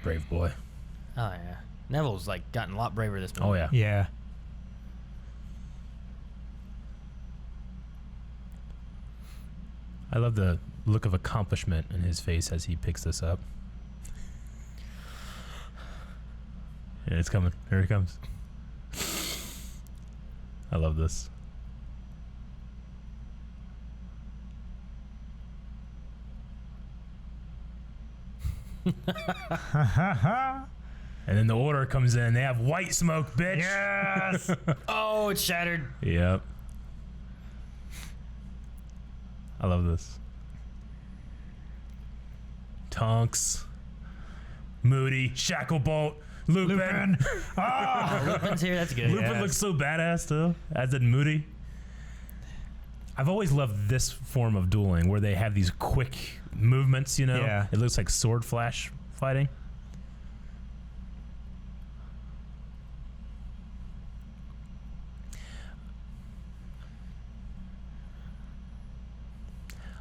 Brave boy. Oh yeah, Neville's like gotten a lot braver this movie. Oh yeah. Yeah. I love the look of accomplishment in his face as he picks this up. Yeah, it's coming. Here it comes. I love this. And then the order comes in. They have white smoke, bitch. Yes. Oh, it's shattered. Yep. I love this. Tonks, Moody, Shacklebolt, Lupin. Oh, Lupin's here. That's good. Lupin looks so badass too, as did Moody. I've always loved this form of dueling where they have these quick movements, you know? Yeah. It looks like sword flash fighting.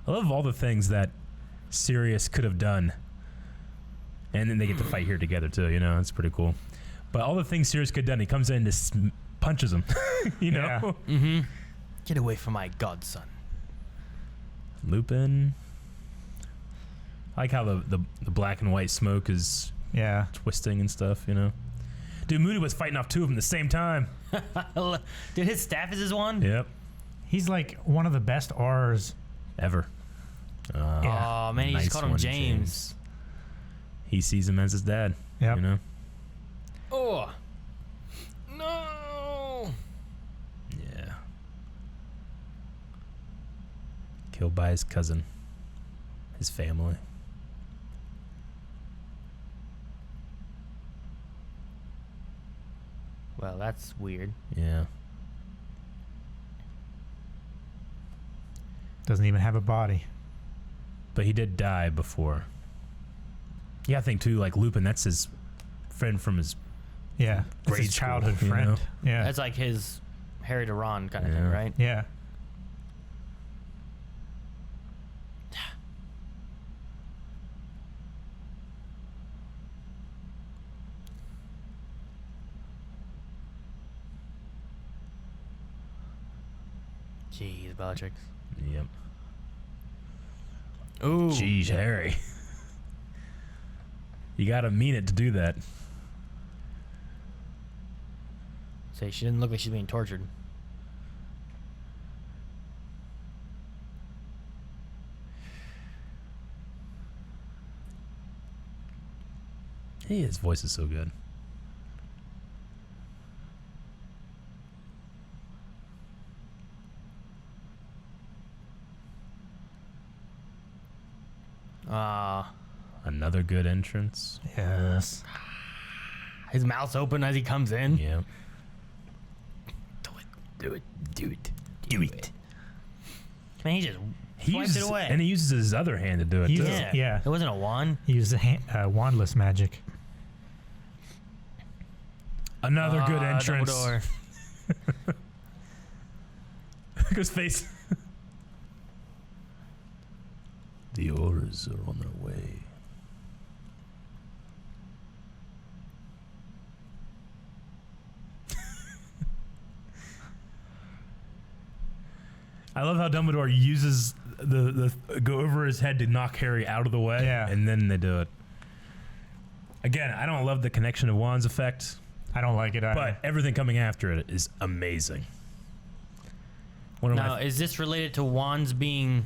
I love all the things that Sirius could have done. And then they get to fight here together too, you know? It's pretty cool. But all the things Sirius could have done, he comes in and just punches him, you know? Yeah. Mm-hmm. Get away from my godson. Lupin. I like how the black and white smoke is Yeah. twisting and stuff, you know? Dude, Moody was fighting off two of them at the same time. Dude, his staff is his wand? Yep. He's like one of the best R's. Ever. Yeah. Oh, man, he just Nice called him one, James. He sees him as his dad. Yep. You know? Oh. No. Yeah. Killed by his cousin. His family. Well, that's weird. Yeah. Doesn't even have a body. But he did die before. Yeah, I think too, like Lupin, that's his friend from his Yeah. That's Grade his school, childhood you friend. know? Yeah. That's like his Harry to Ron kind of thing, Yeah. right? Yeah. Jeez, Bellatrix. Yep. Ooh. Jeez, Harry. You gotta mean it to do that. Say, she didn't look like she's being tortured. Hey, his voice is so good. Another good entrance. Yes. His mouth's open as he comes in. Yeah. Do it. Do it. Do it. Man, he just He swiped uses, it away. and he uses his other hand to do it He too. uses- Yeah. It wasn't a wand. He uses wandless magic. Another good entrance. Dumbledore. Look at his face. The orders are on their way. I love how Dumbledore uses the go over his head to knock Harry out of the way, Yeah. and then they do it. Again, I don't love the connection of wands effect, I don't like it either. but everything coming after it is amazing. One of Now, my is this related to wands being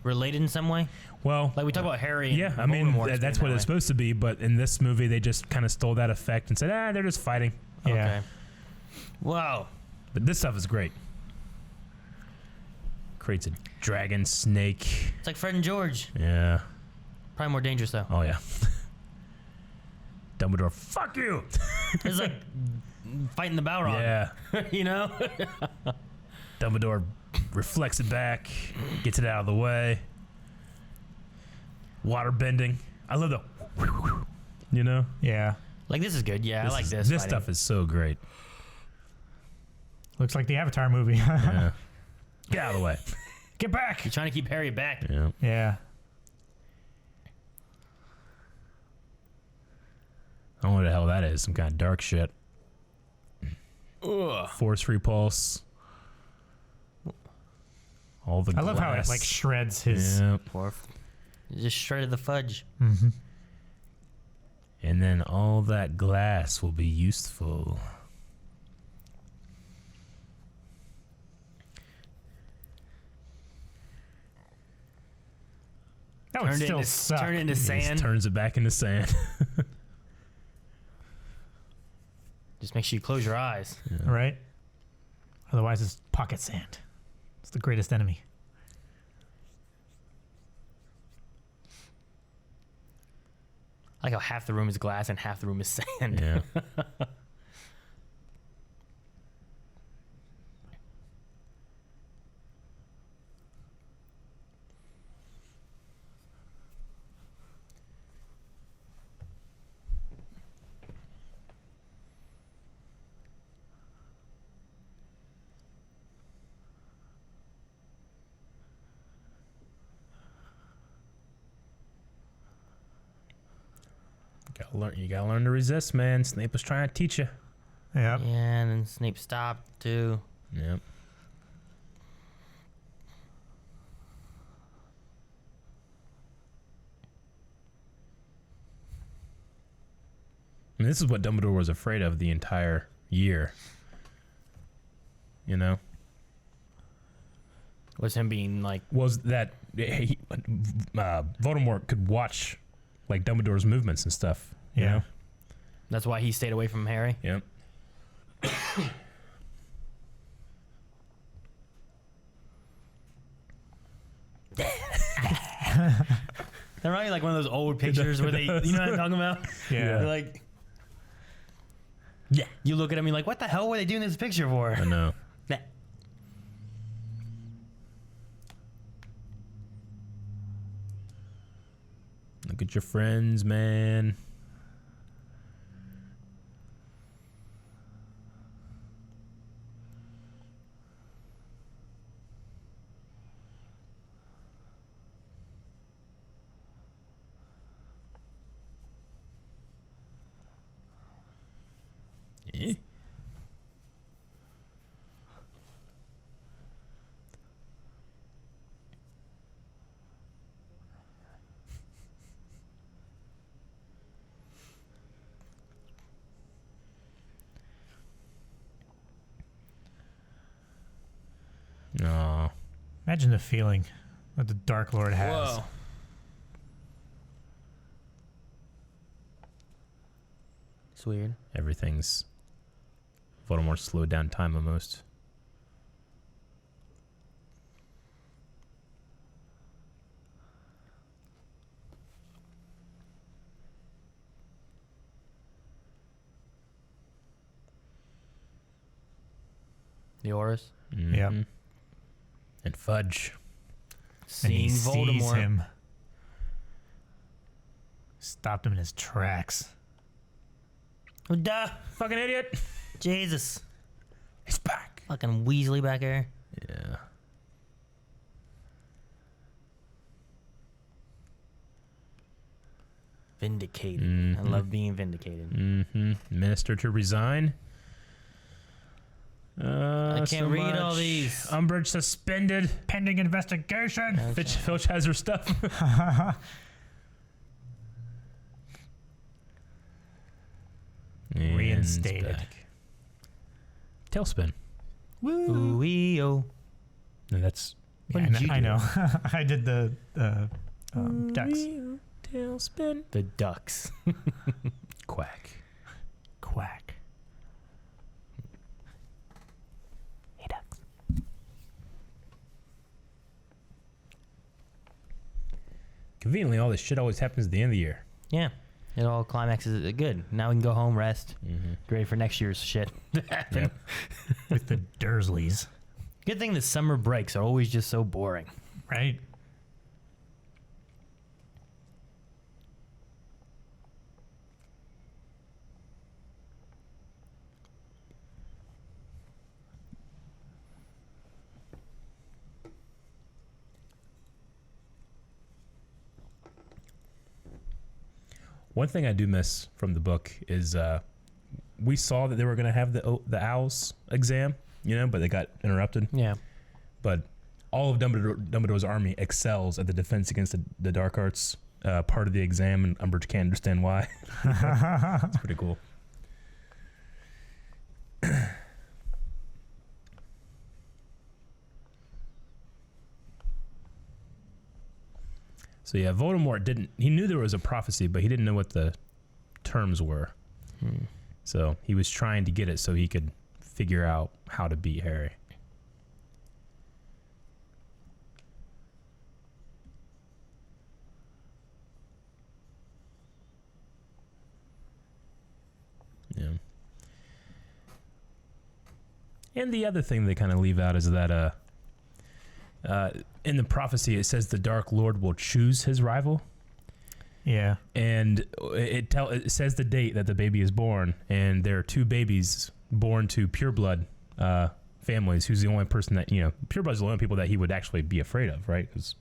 related in some way? well, Like we talk about Harry. And yeah, I mean Voldemort's that's being what that it's supposed to be, but in this movie they just kind of stole that effect and said, they're just fighting. way. Yeah. Okay. Wow. But this stuff is great. Creates a dragon snake. It's like Fred and George. Yeah. Probably more dangerous though. Oh yeah. Dumbledore, fuck you. It's like fighting the Balrog. Yeah. You know? Dumbledore reflects it back, gets it out of the way. Water bending. I love the, you know? Yeah. Like, this is good. Yeah, I like this. This fighting. stuff is so great. Looks like the Avatar movie. Yeah. Get out of the way. Get back. You're trying to keep Harry back. Yeah. Yeah. I don't know what the hell that is. Some kind of dark shit. Ugh. Force repulse. All the I love how it glass. like shreds his. Yeah. You just shredded the fudge. Mm-hmm. And then all that glass will be useful. That would still suck. Turn it into He just sand. turns it back into sand. Just make sure you close your eyes. Yeah. Right? Otherwise, it's pocket sand. It's the greatest enemy. I like how half the room is glass and half the room is sand. Yeah. You gotta learn to resist, man. Snape was trying to teach you. Yep. Yeah, and then Snape stopped too. Yep. I mean, this is what Dumbledore was afraid of the entire year. You know? Was him being like, Was that Voldemort could watch like Dumbledore's movements and stuff. You Yeah. know? that's why he stayed away from Harry? Yep. They're probably like one of those old pictures where they, you know what I'm talking about? Yeah. They're like, yeah. You look at him, you're like, what the hell were they doing this picture for? I know. Nah. Look at your friends, man. Eh? No. Imagine the feeling that the Dark Lord has. Whoa. It's weird. Everything's Voldemort slowed down time almost. The auras. Yep. Mhm. And Fudge. And Seeing he sees Voldemort. him. Stopped him in his tracks. Duh. Fucking idiot. Jesus. He's back. Fucking Weasley back there. Yeah. Vindicated. I Mhm. love being vindicated. Mm-hmm. Minister to resign. I can't read all these. Umbridge suspended. Pending investigation. Filch has her stuff. And Reinstated. it's back. Tailspin. Ooh-wee-oh. And that's Yeah, did you I do? know. I did the ducks. Tailspin. The ducks. Quack. Quack. Hey, ducks. conveniently, all this shit always happens at the end of the year. Yeah. It all climaxes good. Now we can go home, rest, Mm-hmm. get ready for next year's shit to happen. With the Dursleys, Good thing the summer breaks are always just so boring. right? One thing I do miss from the book is we saw that they were going to have the Owls exam, but they got interrupted. Yeah. But all of Dumbledore's army excels at the defense against the dark arts part of the exam, and Umbridge can't understand why. It's pretty cool. So yeah, Voldemort he knew there was a prophecy, but he didn't know what the terms were. So he was trying to get it so he could figure out how to beat Harry. Yeah. And the other thing they kind of leave out is that in the prophecy it says the Dark Lord will choose his rival. Yeah. And it says the date that the baby is born, and there are two babies born to pureblood families. Who's the only person that pureblood's the only people that he would actually be afraid of, right? Because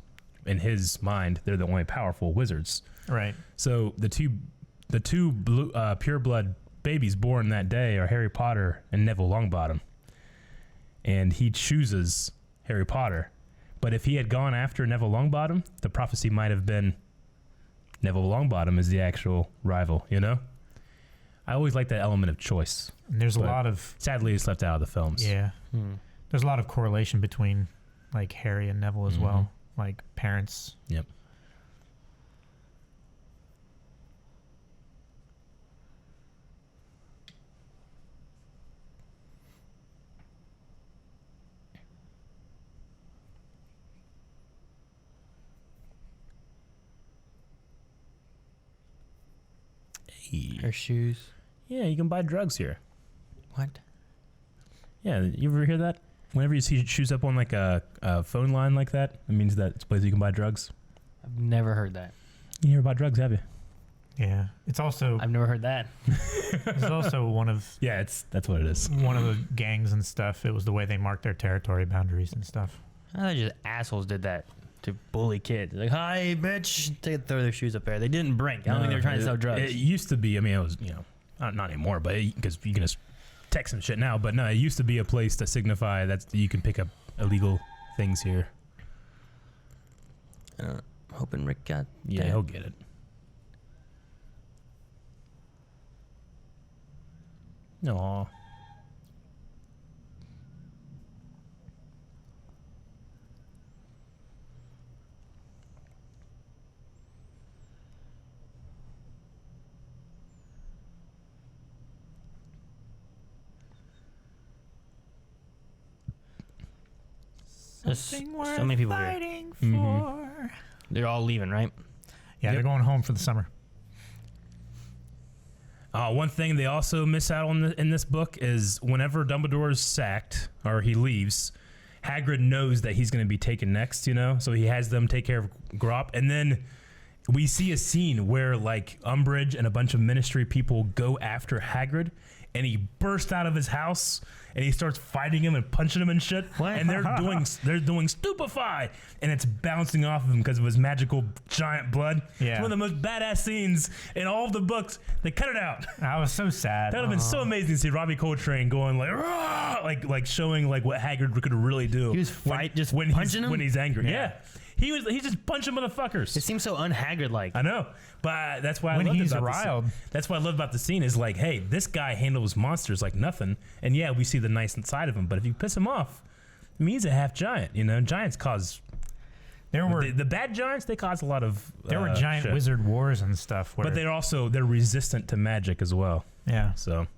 in his mind, they're the only powerful wizards. Right. So the two pureblood babies born that day are Harry Potter and Neville Longbottom, and he chooses Harry Potter. But if he had gone after Neville Longbottom, the prophecy might have been Neville Longbottom is the actual rival, I always like that element of choice. And there's a lot of... Sadly, it's left out of the films. Yeah. There's a lot of correlation between, like, Harry and Neville as well. Like, parents. Yep. Her shoes. Yeah, you can buy drugs here. What? Yeah, you ever hear that? Whenever you see shoes up on like a phone line like that, it means that it's a place you can buy drugs. I've never heard that. You hear about drugs, have you? Yeah. It's also... I've never heard that. It's also one of... Yeah, that's what it is. One of the gangs and stuff. It was the way they marked their territory boundaries and stuff. I thought just assholes did that to bully kids. Like, hi, bitch. They throw their shoes up there. They didn't brink. I don't think they were trying to sell drugs. It used to be, it was, not anymore, but because you can just text some shit now. But no, it used to be a place to signify that you can pick up illegal things here. I'm hoping Rick got Yeah, that. he'll get it. Aww. There's so many people here. fighting for. They're all leaving, right? Yeah, Yep. they're going home for the summer. One thing they also miss out on in this book is whenever Dumbledore is sacked or he leaves, Hagrid knows that he's going to be taken next, so he has them take care of Grop. And then we see a scene where like Umbridge and a bunch of Ministry people go after Hagrid, and he bursts out of his house and he starts fighting him and punching him and shit. What? And they're doing stupefy, and it's bouncing off of him because of his magical giant blood. Yeah. It's one of the most badass scenes in all of the books. They cut it out. I was so sad. That would have been so amazing to see Robbie Coltrane going like, "Rah!" like showing like what Hagrid could really do. He was punching him? when he's angry. Yeah. Yeah. He just punching motherfuckers. It seems so un-Hagrid-like. I know, but that's why When I loved he's about riled. the scene. That's what I love about the scene is like, hey, this guy handles monsters like nothing, and yeah, we see the nice side of him. But if you piss him off, it means a half giant. Giants cause There were the bad giants. They cause a lot of giant shit. wizard wars and stuff. Where, But they're resistant to magic as well. yeah. So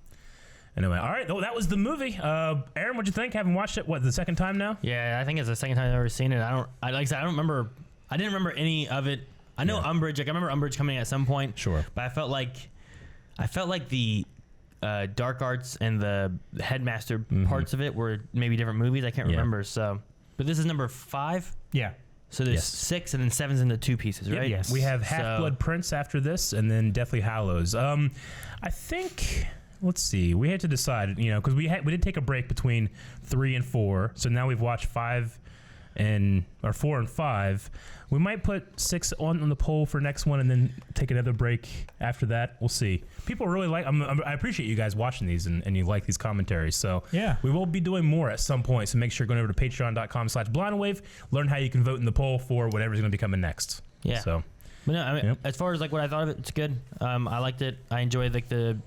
anyway, all right. Oh, that was the movie. Aaron, what'd you think? Haven't watched it. What, the second time now? Yeah, I think it's the second time I've ever seen it. I didn't remember any of it I know Yeah. Umbridge. Like I remember Umbridge coming at some point. Sure. But I felt like the dark arts and the headmaster parts of it were maybe different movies. I can't remember. So, but this is number 5. Yeah. So there's Yes. 6 and then 7's into 2 pieces, right? Yes. We have Half-Blood Prince after this, and then Deathly Hallows. I think. Let's see. We had to decide, because we did take a break between 3 and 4, so now we've watched 4 and 5. We might put 6 on the poll for next one, and then take another break after that. We'll see. People really like. I appreciate you guys watching these, and you like these commentaries. So Yeah. we will be doing more at some point. So make sure you're going over to patreon.com/blindwave. Learn how you can vote in the poll for whatever's going to be coming next. Yeah. So. But no, I mean, Yep. as far as like what I thought of it, it's good. I liked it. I enjoyed like the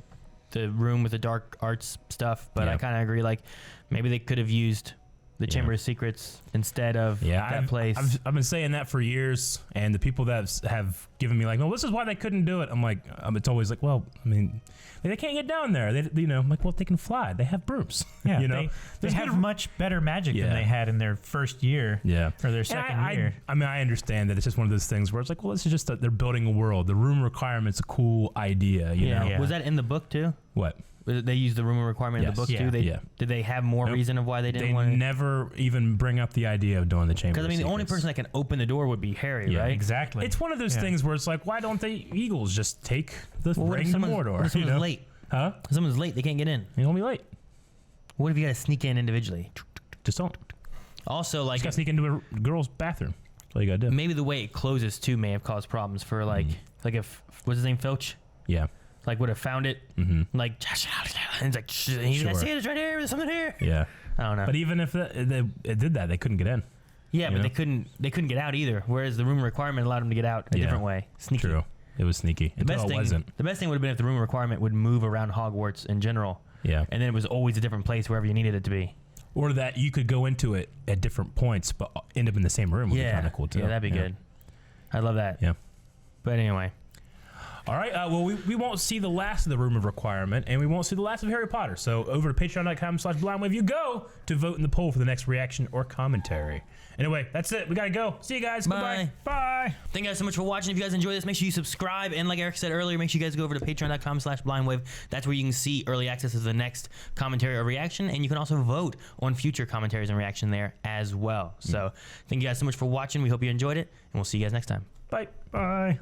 room with the dark arts stuff, but I kind of agree. Like maybe they could have used the Chamber of Secrets instead of that place. I've been saying that for years, and the people that have given me like, "No, this is why they couldn't do it." I'm like, it's always like, well, I mean, they can't get down there. I'm like, well, they can fly. They have brooms. Yeah, they have much better magic than they had in their first year. Yeah, or their second year. I mean, I understand that it's just one of those things where it's like, well, this is just they're building a world. The room requirement's a cool idea. You know? Yeah. Was that in the book too? What? They used the room requirement in the book too. Did they have more reason of why they didn't want to? They never even bring up the idea of doing the Chamber. Because I mean, the only person that can open the door would be Harry, right? Exactly. It's one of those things where it's like, why don't the Eagles just take the ring to Mordor? What if someone's late? Huh? If someone's late, they can't get in. You're gonna be late. What if you got to sneak in individually? Just don't. Also, like, Just gotta sneak into a girl's bathroom. That's all you gotta do. maybe the way it closes too may have caused problems for like if what's his name, Filch? Yeah. Like would have found it, like, and it's like, he's gonna see it, it's right here. There's something here. Yeah. I don't know. But even if it did that, they couldn't get in. Yeah, but know? they couldn't get out either. Whereas the room requirement allowed them to get out a different way. Sneaky. True. It was sneaky. The best thing would have been if the room requirement would move around Hogwarts in general. Yeah. And then it was always a different place wherever you needed it to be. Or that you could go into it at different points, but end up in the same room would be kind of cool too. Yeah, that'd be good. I love that. Yeah. But anyway. All right. Well, we won't see the last of the Room of Requirement, and we won't see the last of Harry Potter. So over to patreon.com/blindwave, you go to vote in the poll for the next reaction or commentary. Anyway, that's it. We got to go. See you guys. Bye. Goodbye. Bye. Thank you guys so much for watching. If you guys enjoy this, make sure you subscribe. And like Eric said earlier, make sure you guys go over to patreon.com/blindwave. That's where you can see early access to the next commentary or reaction. And you can also vote on future commentaries and reaction there as well. So thank you guys so much for watching. We hope you enjoyed it. And we'll see you guys next time. Bye. Bye.